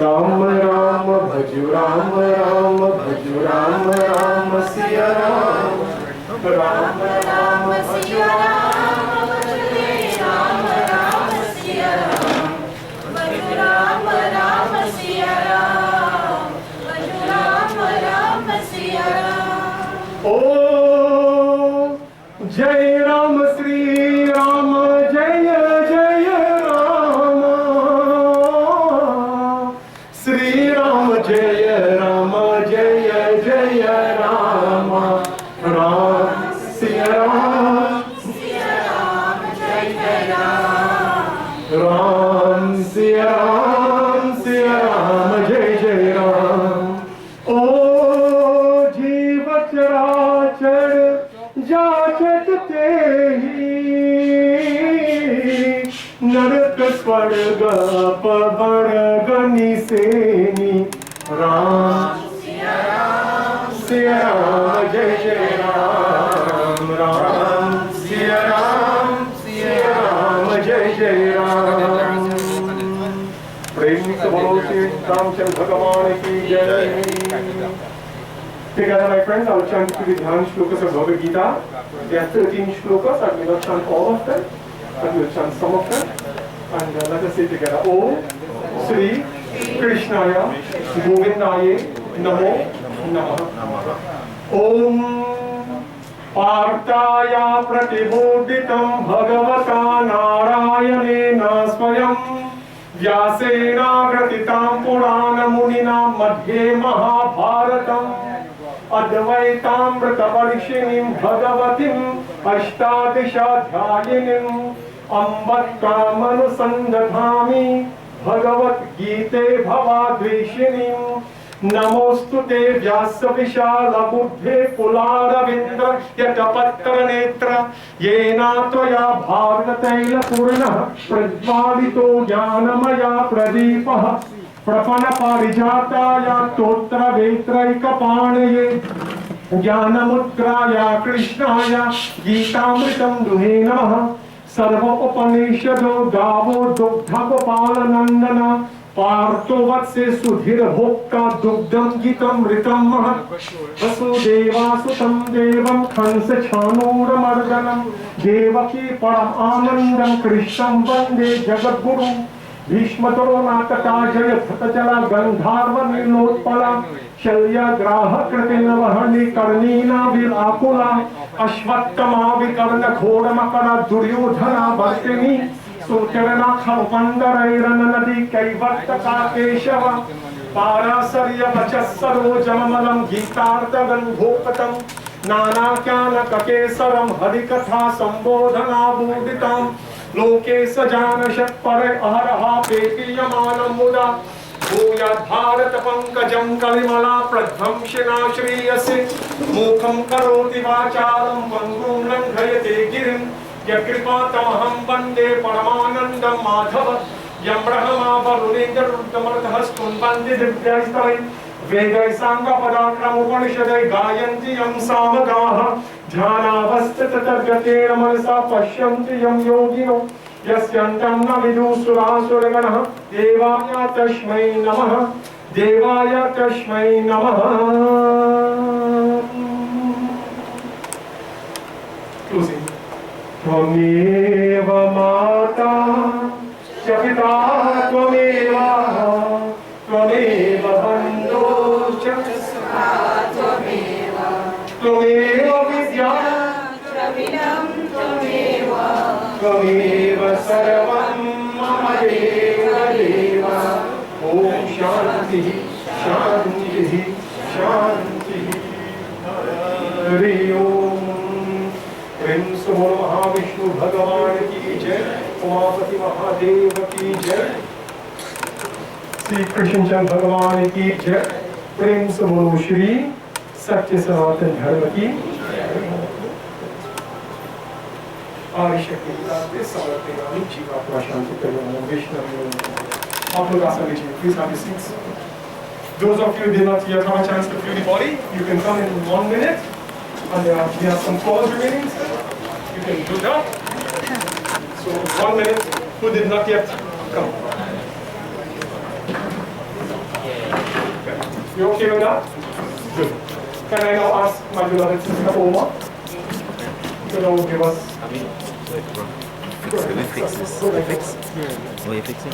Speaker 3: Ram Ram Bhaju Ram Ram Bhaju Ram Ram Siya Ram Ram Ram Bhaju Ram Jai Ram Sri Ram Siya Ram Jai Jai Ram. O Jeev Charachar Jachat Tehi Narak Swarga Pavarga Niseni Ram Siya Ram Jai Jai Ram. Ram Siya Ram Jai Jai Ram. प्रेम से बोलो श्री रामचंद्र भगवान की जय. Together, my friends, I will chant to the Dhyan shlokas of Bhagavad Gita. There are 13 shlokas. I will not chant all of them, but we will chant some of them. And let us say together, Om Sri Krishnaya Govindaya Namo Namaha. Om Partaya Pratibodhitam Bhagavata Narayana Swayam Vyasena Gratitam Purana Munina Madhye Mahabharatam Advaitamrita Parishinim Bhagavatim Ashtadishadhyayinim Ambatkamanusandadhami Bhagavat Gite Bhavadvishinim Namostute Vyasa Vishala Buddhe Pularavindra Yatapatra Netra Yena Tvaya Bharataila Purana Pradvalito Jnanamaya Pradipaha Prapana Parijataya Totra Vetraika Panaye Jnanamudraya Krishnaya Gitamritam Duhe Namaha Sarva Upanishado Gavo Dugdha Gopala Nandana Partho Vatse Sudhir Bhokta Dugdam Gitam Ritam Mahat Vasudeva Sutam Devam Khansa Chanura Marganam Devaki Param Anandam Krishnam Vande Jagat Guru Bhishmataro Nakata Jaya Bhatachala Gandharva Nilotpala Shalya Graha Kratina Vahani Karnina Vilakula Ashvattama Vikarna Khodamakara Duryodhana Bhartini Surkarana Khalpandarayana Nadi Kaivattaka Keshava Parasarya Vachassaro Jamamalam Gitartha Gandhopatam Nana Kyana Kakesaram Hadikatha Sambodhana Buditam Loke Sajana Shatpare Aharaha Petiyamanam Muda Bhuyat Bharat Pankajam Kalimala Pradhamshina Shriyasi Mukham Karoti Vacharam Pangum Langhayate Girim Yakripatamaham Bande Paramanandam Madhava Yam Brahma Varunendra Ruddhamarthastun Bande Divyaistai Vedai Sangha Padakram Upanishadai Gayanti Yam Samagaha Dhyanavastita Targatena Manasa Pashyanti Yam Yogino Yasyantam na vidu surasuraganah Devaya Tashmai Namaha Devaya Tashmai Namaha. Closing. Tvameva Mata Chapita Tvameva Tvameva Bandho Chaksa Tvameva Tvameva Vidya Tvameva Sarvam Mama Deva Deva Om Shanti Shanti Shanti Hari Om. प्रेम से बोलो महाविष्णु भगवान की जय. उमापति महादेव की जय. श्री कृष्ण भगवान की जय. प्रेम से बोलो श्री सत्य सनातन धर्म की आवश्यक समर्पण जीवात्मा शांति कल्याण विष्णु. आप लोग आसन लीजिए. Please have your seats. Those of you who did not yet have a chance to view the body, you can come in 1 minute. And we have some calls remaining. You can do that. So 1 minute. Who did not yet come? You okay with that? Good. Can I now ask my beloved sister Oma to now give us?
Speaker 7: Will we fix this? Will we fix? Will you fix it?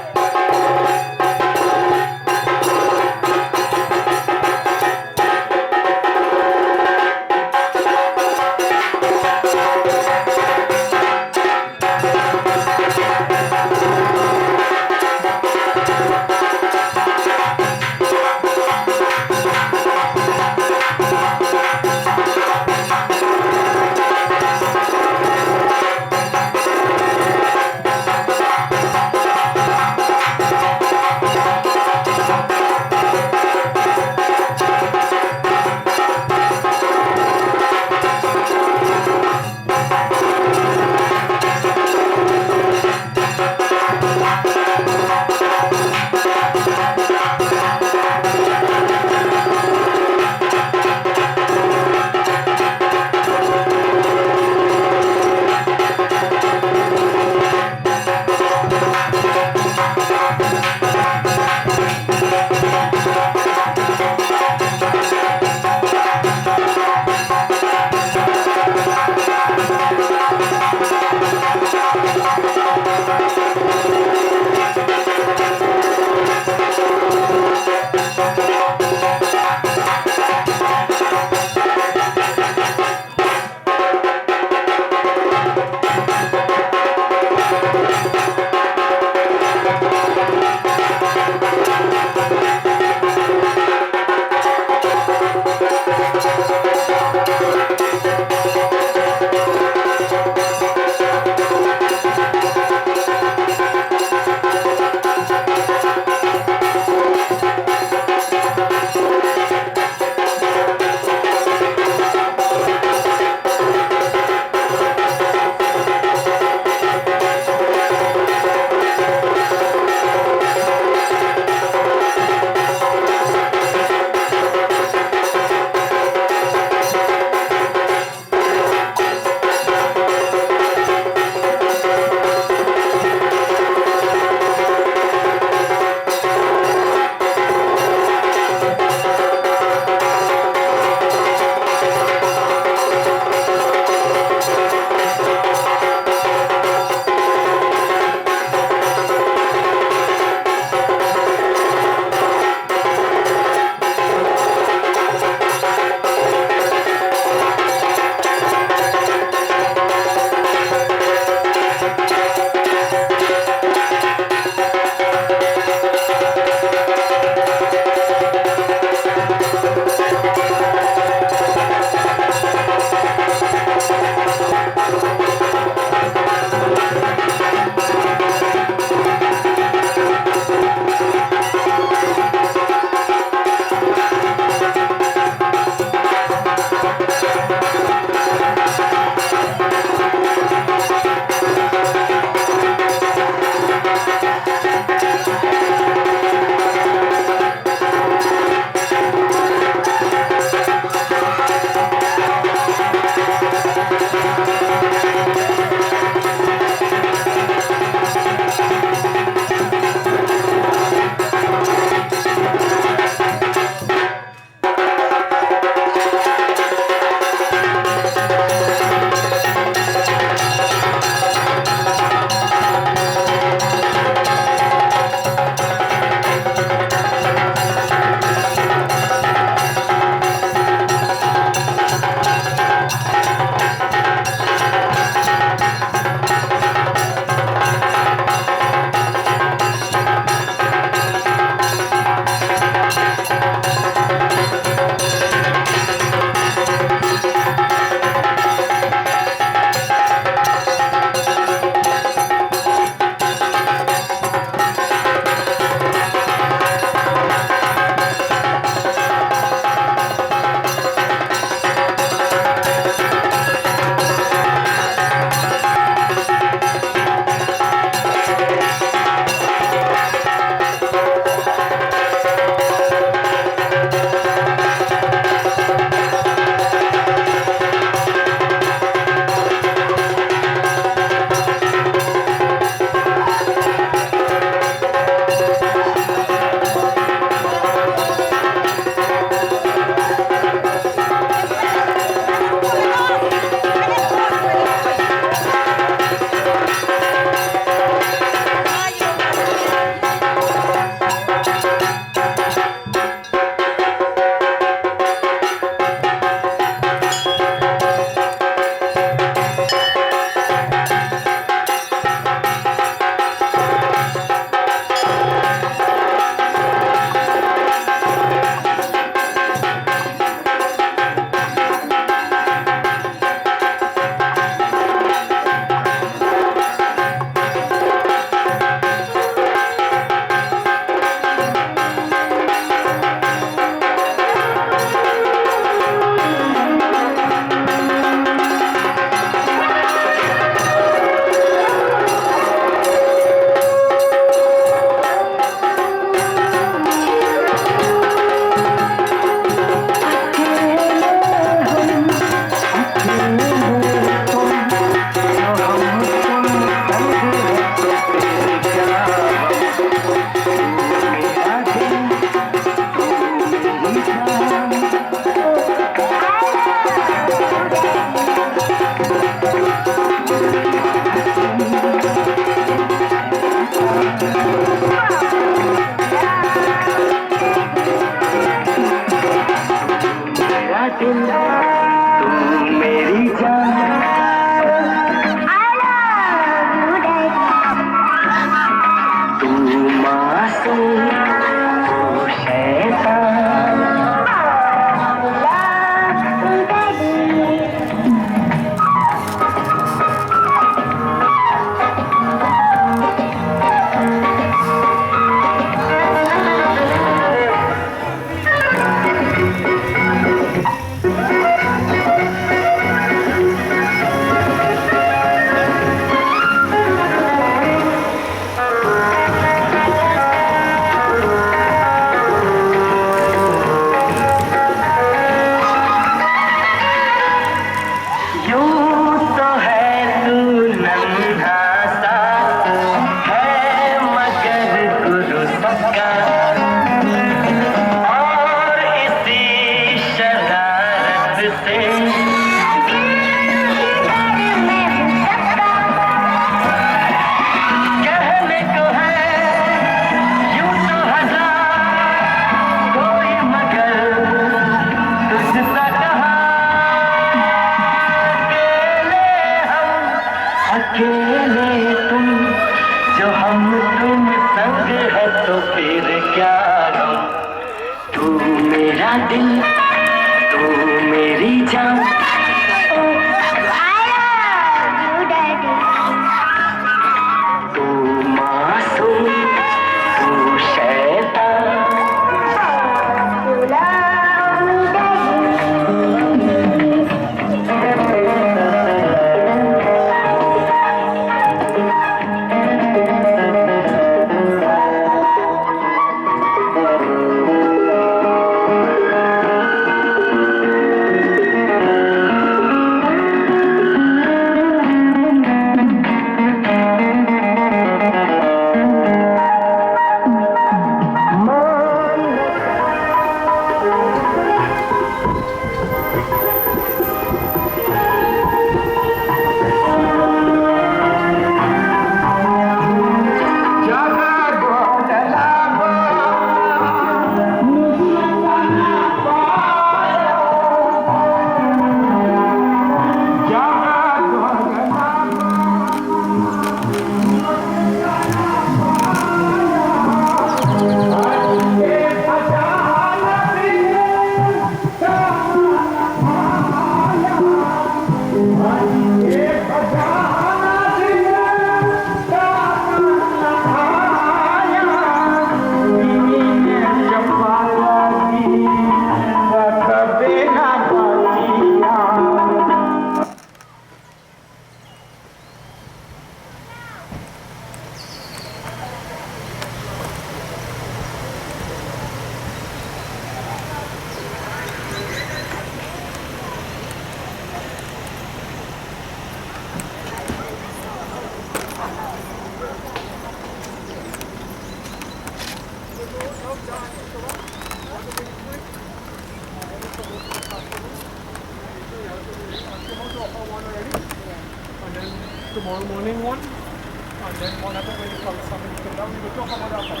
Speaker 2: Tomorrow morning one, and then one other when you come, somebody come down, we will talk about that one.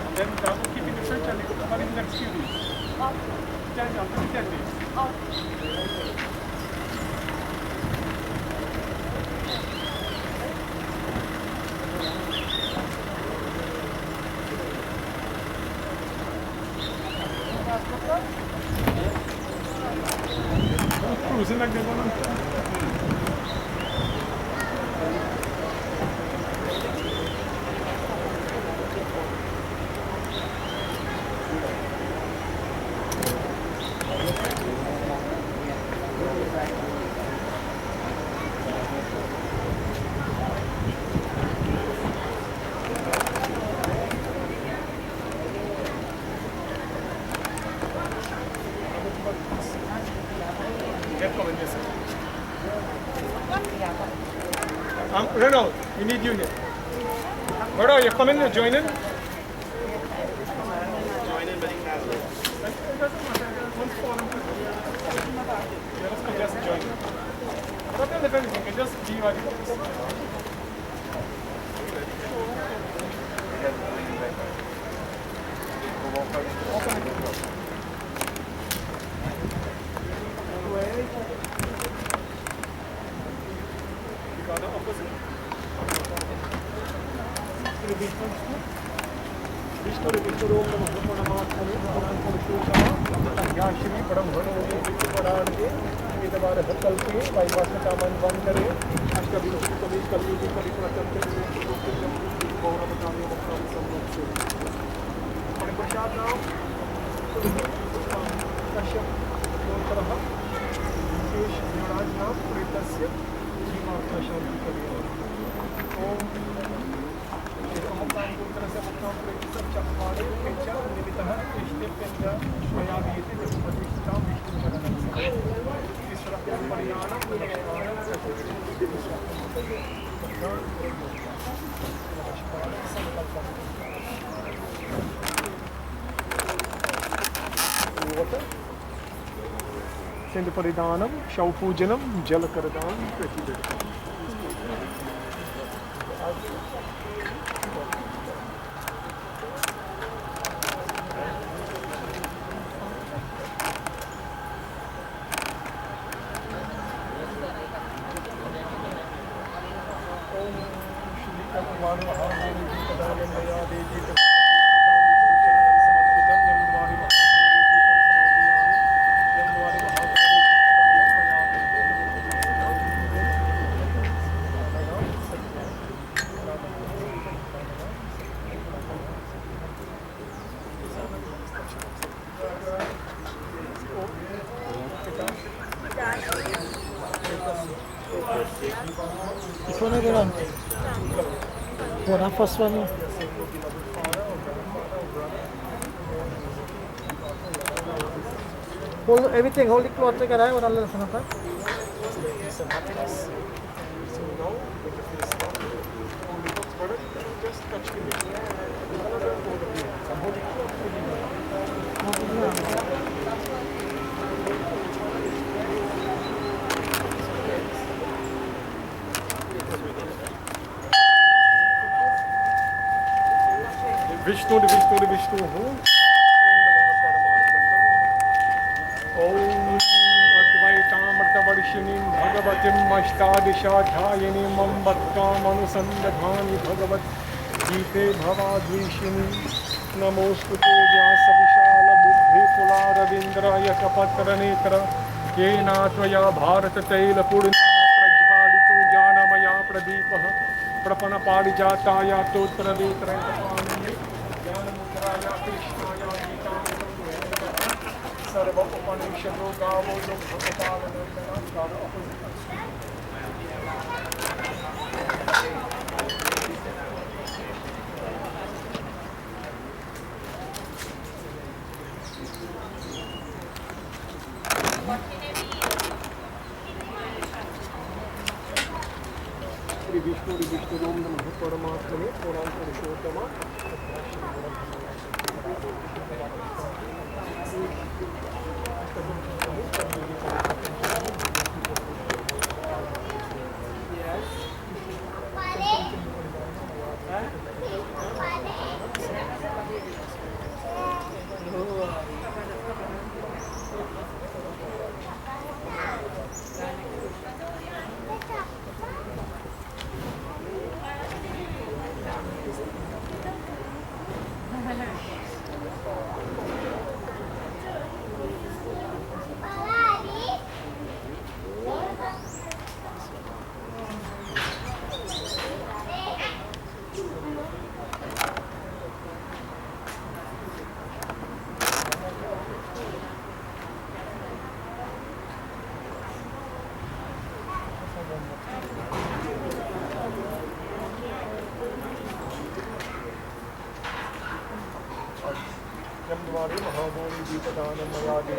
Speaker 2: And then that will keep in the search and it will come in the next few days. 10 after 10 days. Cruising like they're going to. Renault, we need you here. Where are you coming to join in?
Speaker 7: Join in, but he has
Speaker 3: just give a Sindhaparidanam, Shaupujanam, Jalakaradam, Pratidam.
Speaker 8: Which one are they on? What the first one? Hold everything, hold it close together. What all listen up?
Speaker 3: Vishnu Om Advaitamrtavarshinin Bhagavatim Ashtadishadhyayinim Ambattam Anusandadhani Bhagavat Gite Bhavadvishini Namostute Vyasavishala Buddhi Pularavindra Yakapatra Netra Yena Tvaya Bharata Taila Purna Prajvalitu Jnanamaya Pradipaha Prapana Parijataya Totra Vetra Sarva Upanishadu Gavo Shri Vishnu Om Namah Paramatmane Puran Purushotama Yamdwari Mahagori Deepadanam Mayade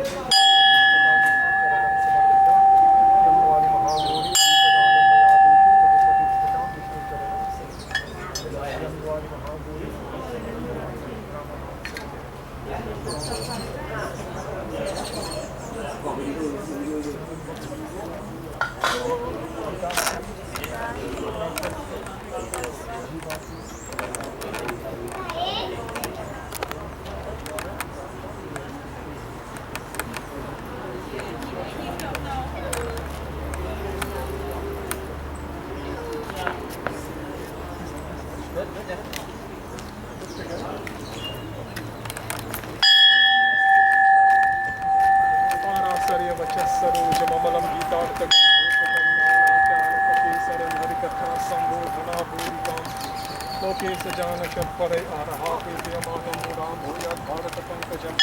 Speaker 3: Yamdwari Mahagori Deepadanam Mayade Yamdwari Mahagori Deepadanam लोके सजानक परे आरहा पेयमानं मूढां भूयात् भारतपङ्कजं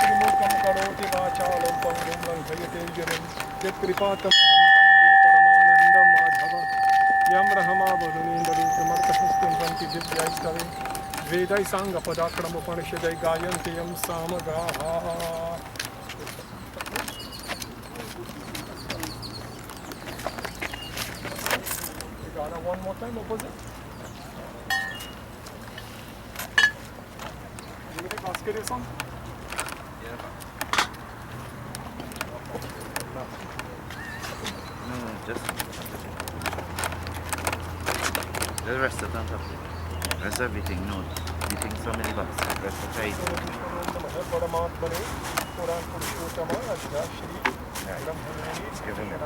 Speaker 3: श्रीमुखं करोति वाचालं पङ्गुं लङ्घयते गिरिं यत्कृपातमहं वन्दे परमानन्दं माधव यं रहमा वरुणीन्दरूपमर्कहस्तं सन्ति दिव्यैस्तवे वेदै साङ्गपदाक्रमोपनिषदै गायन्ति यं सामगाः. One more time, opposite. You want to basket your song?
Speaker 7: Yeah. No, just the rest of it on top. That's everything, no. You think so many bucks. Rest of it. It's giving me.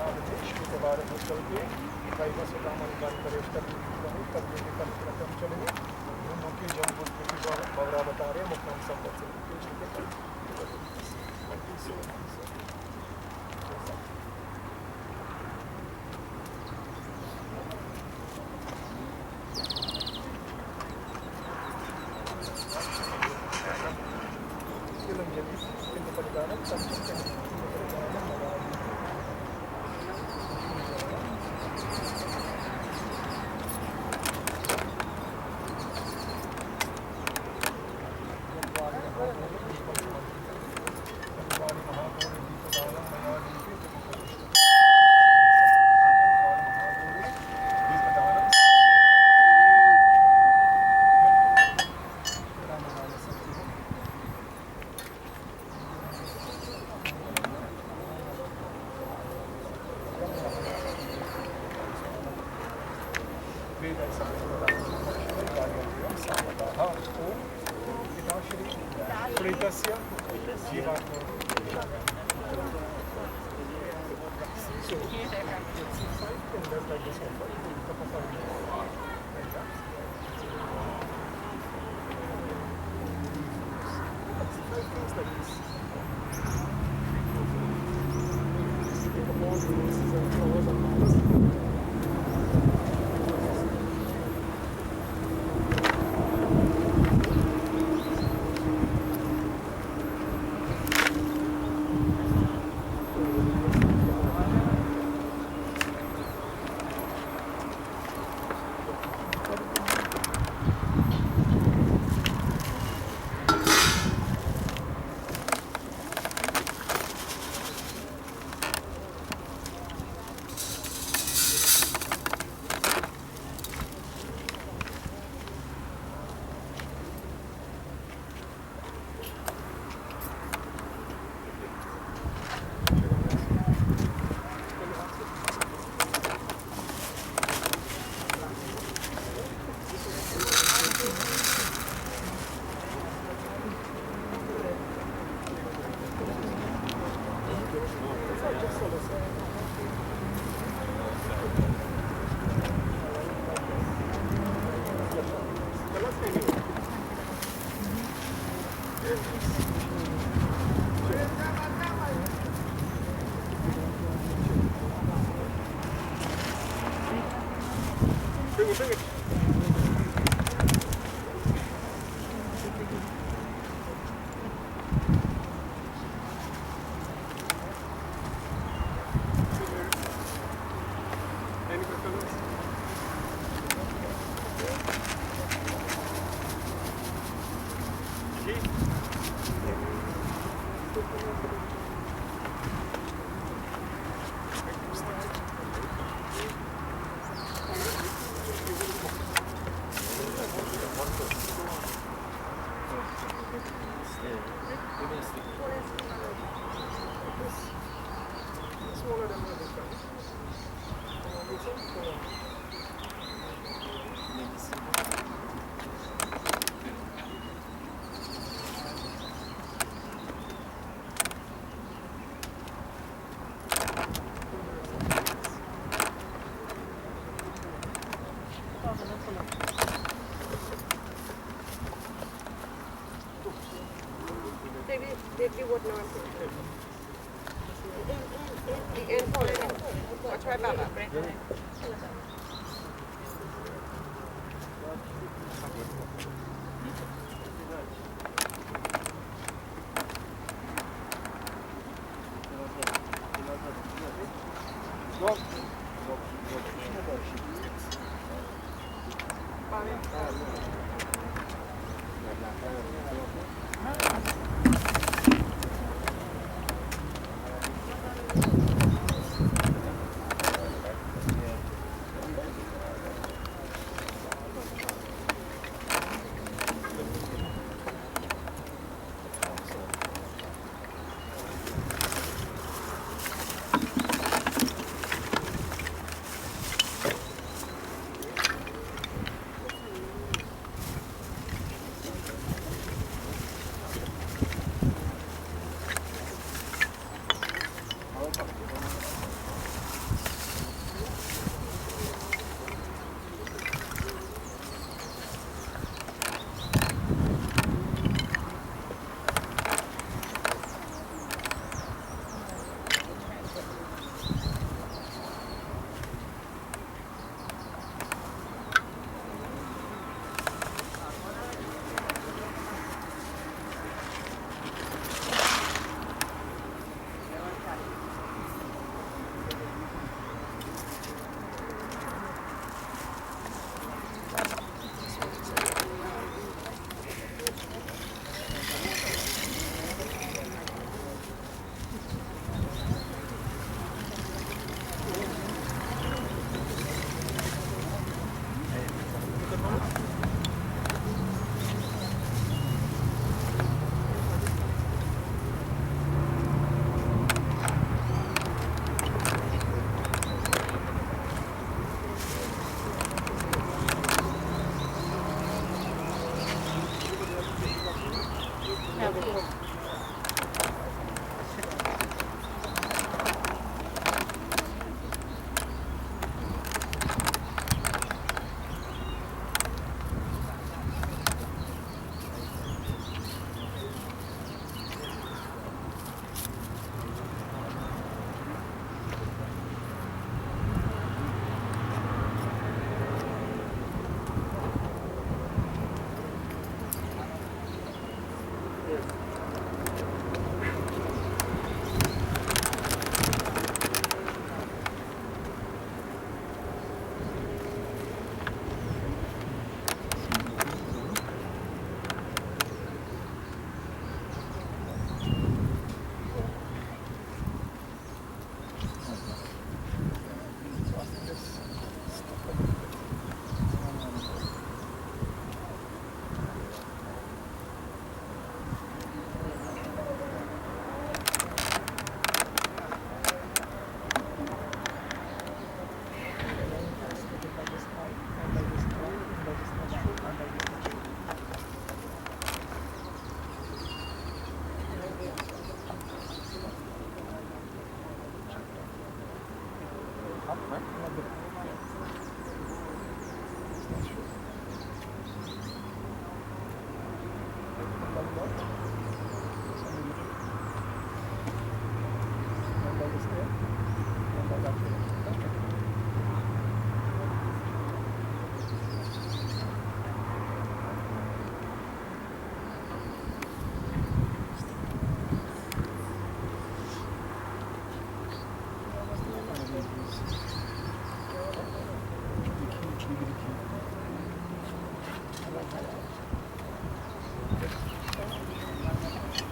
Speaker 4: They would not. Watch my baba.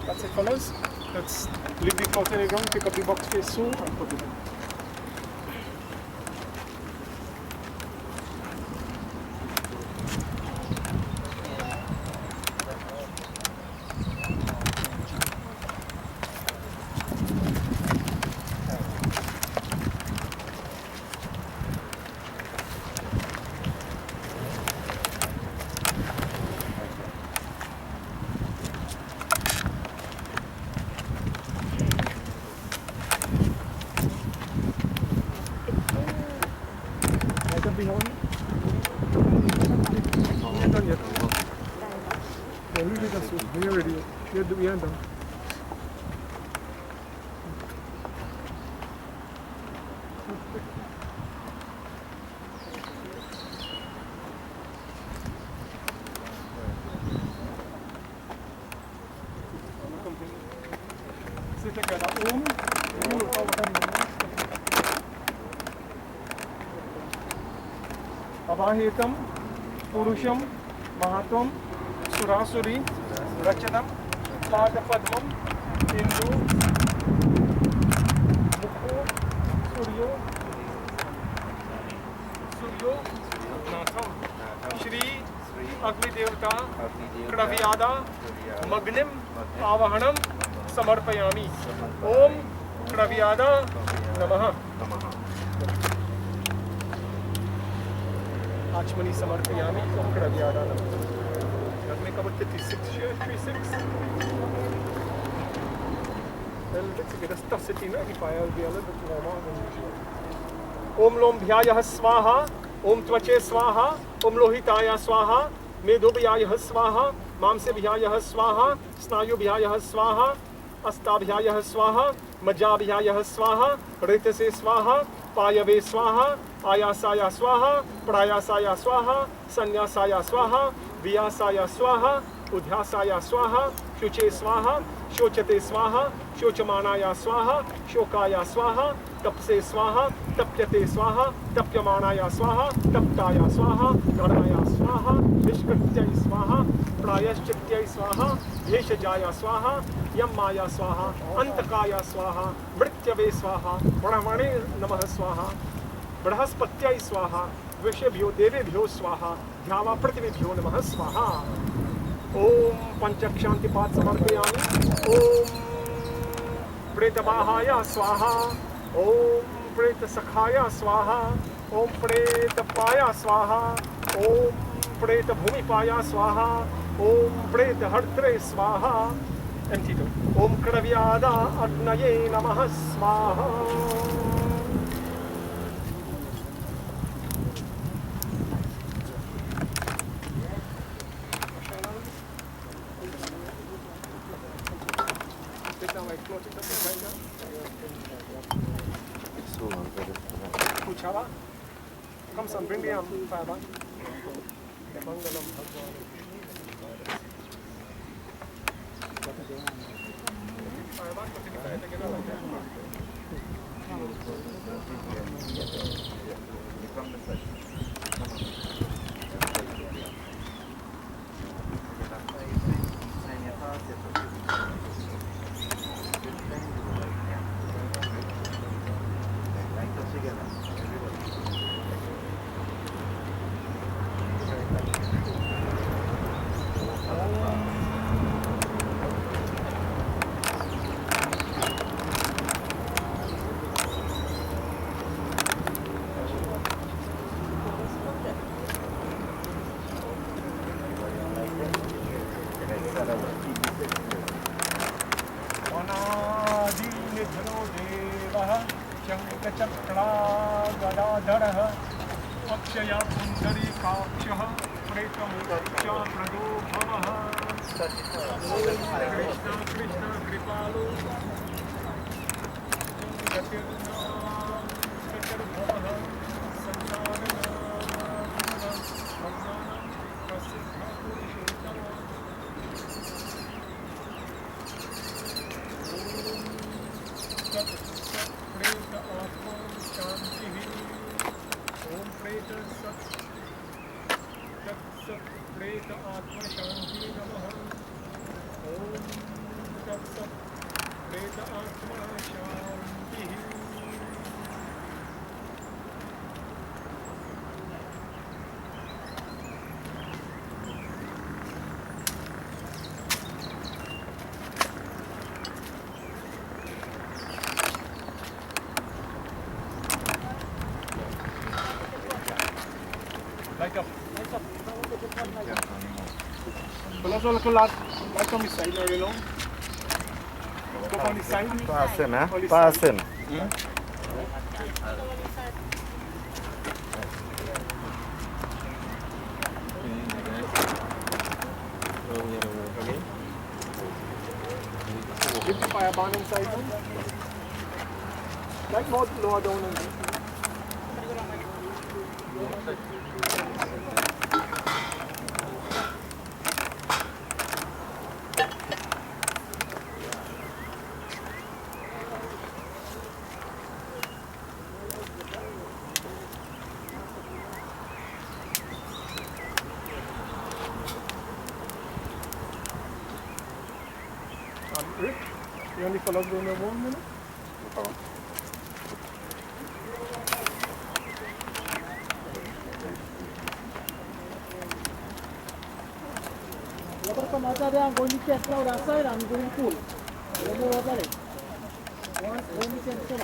Speaker 3: That's it, fellas. Let's leave the cloth in the ground, pick up the box face soon, and put it in. Be home. We're done yet. Yeah, we did that soon. We're ready. We are done. together. Om. Abahitam, Purusham, Mahatam, Surasuri, Rachadam, Padapadmam, Indu, Mukho, Suryo, Natham, Shri, Agni Devata, Kravyada, Magnim, Avahanam, Samarpayami. Om Kravyada Namaha. Achmani Samarpayami, Om Kravyada Namaha. That make about 56 here, 36. Well, let's get a stuff sitting there. If I'll be a little bit more than usual. Om Lom Bhyaya Swaha, Om Tvache Swaha, Om Lohitaya Swaha, Medobhyaya Swaha, Mamse Bhyaya Swaha, Snayu Bhyaya Swaha, Astabhyaya Swaha, Majabhyaya Swaha, Ritase Swaha, Payave Swaha, Ayasaya Swaha, Prayasaya Swaha, Sanyasaya Swaha, Vyasaya Swaha, Udhyasaya Swaha, Shuche Swaha, Shochate Swaha, Shochamanaya Swaha, Shokaya Swaha, Tapse Swaha, Tapyate Swaha, Tapyamanaya Swaha, Taptaya Swaha, Dharmaya Swaha, Vishkrityai Swaha, Prayashchityai Swaha, Yeshajaya Swaha, Yammaya Swaha, Antakaya Swaha, Mrityave Swaha, Brahmane Namah Swaha, Brahaspatyai Swaha, Vishebhyo Devebhyo Swaha, Dhyava Prativibhyo Namah Swaha. Om Panchakshantipat Samarpayami. Om Pretabahaya Swaha. Om Pretasakhaya Swaha. Om Pretapaya Swaha. Om Pretabhumipaya Swaha. Om Pretahartre Swaha. Empty to. Om Kravyada Agnaye Namah Swaha. Kuchala, come son, bring me a fire back. Mangalam Bhagwan. Fire back, but if I take it out like that. Akshaya Sundari Kapshaha Pretamukcha Prado Bhavaha Krishna Krishna Kripalu Jatirna Jatir Bhavaha Santarana Bhagwana Prasiddha Purushottama Tat Sat Preta Atma Shanti Om Preta Sat Preta Atma Shanti Namaha. Om Tat Sat Preta Atma Shanti. Light up. Light up. Well, also look a lot. Light on the side, or you know. Go on the side.
Speaker 1: Passing, huh?
Speaker 3: On the
Speaker 1: Passing.
Speaker 3: Keep the fire burning inside them. Like more lower down and Rick, you only fellows go in there 1 minute?
Speaker 8: Come out there, I'm going to check out outside, I'm going to pool. I'm going over it. One weekend, so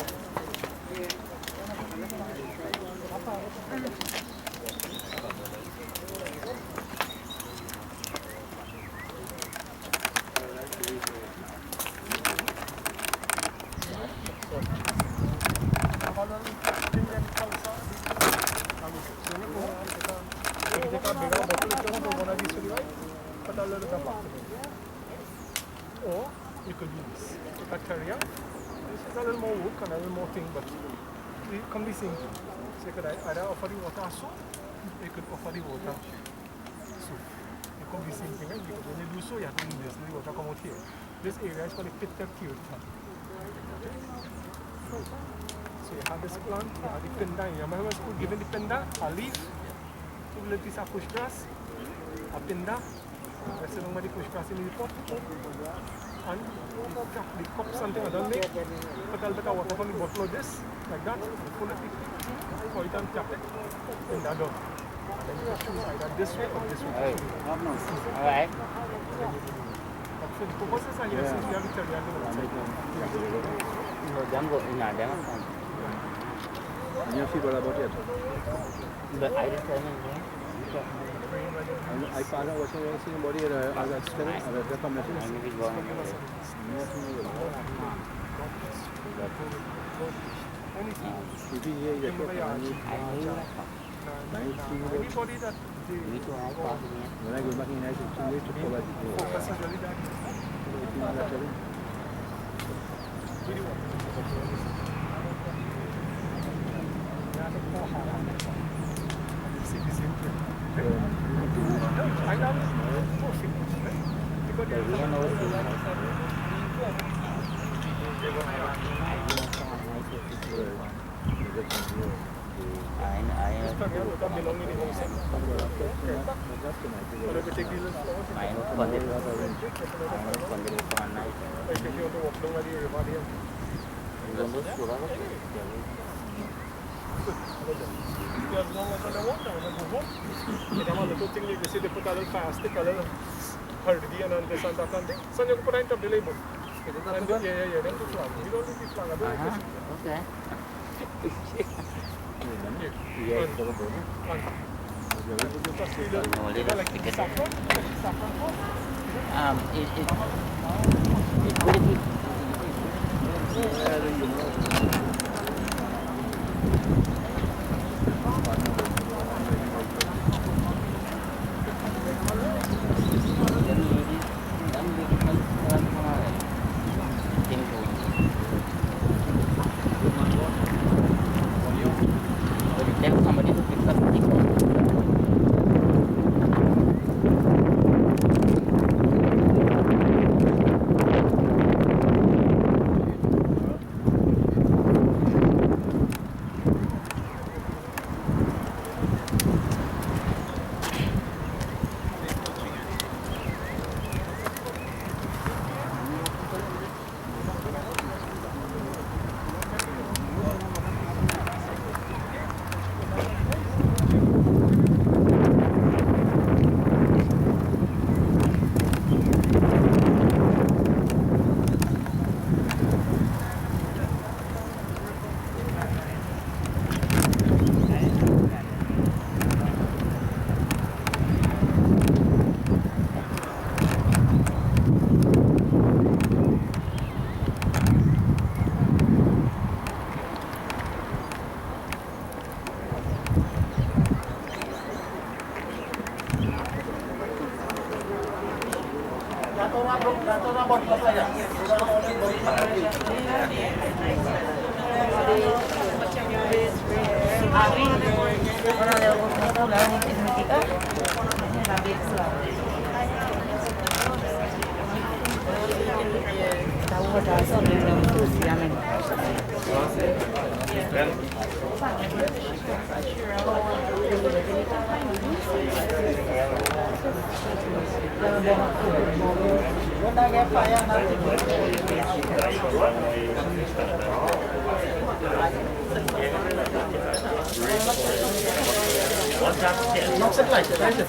Speaker 3: Or you could use a carrier. This is a little more work and a little more thing, but it can be same. So you could either offer the water soup, you could offer the water soup. It could be same thing, right? Because when you do so, you have to use this, the water come out here. This area is called the pit cute. So you have this plant, you have the pinda, you remember given the pinda, a leaf, 2 little piece of push grass, a pinda. Rest of the push grass in the pot, and the cup something I don't make, put a little bit of water from the bottle of this, like that, full of it, pour it and tap it, in that door. And then you can choose either this way or this way.
Speaker 9: Alright.
Speaker 3: But for the purposes are here, since we have the teriyaki
Speaker 1: You feel what about it?
Speaker 9: But I just tell me.
Speaker 1: I found out what's the body of the
Speaker 3: anybody that
Speaker 1: when I go back in, I should to provide
Speaker 3: focus is really that. I love it. As long as I want, I go home. And I'm a little thing, you see, they put a little plastic, a little hardy and this and that and thing. So you put it on the label. Yeah, then to flag. You don't need the flag.
Speaker 9: Okay.
Speaker 8: Not set like that, right?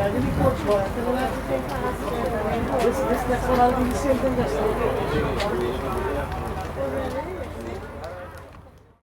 Speaker 8: I didn't coach, but I feel like this next one I'll be the same thing.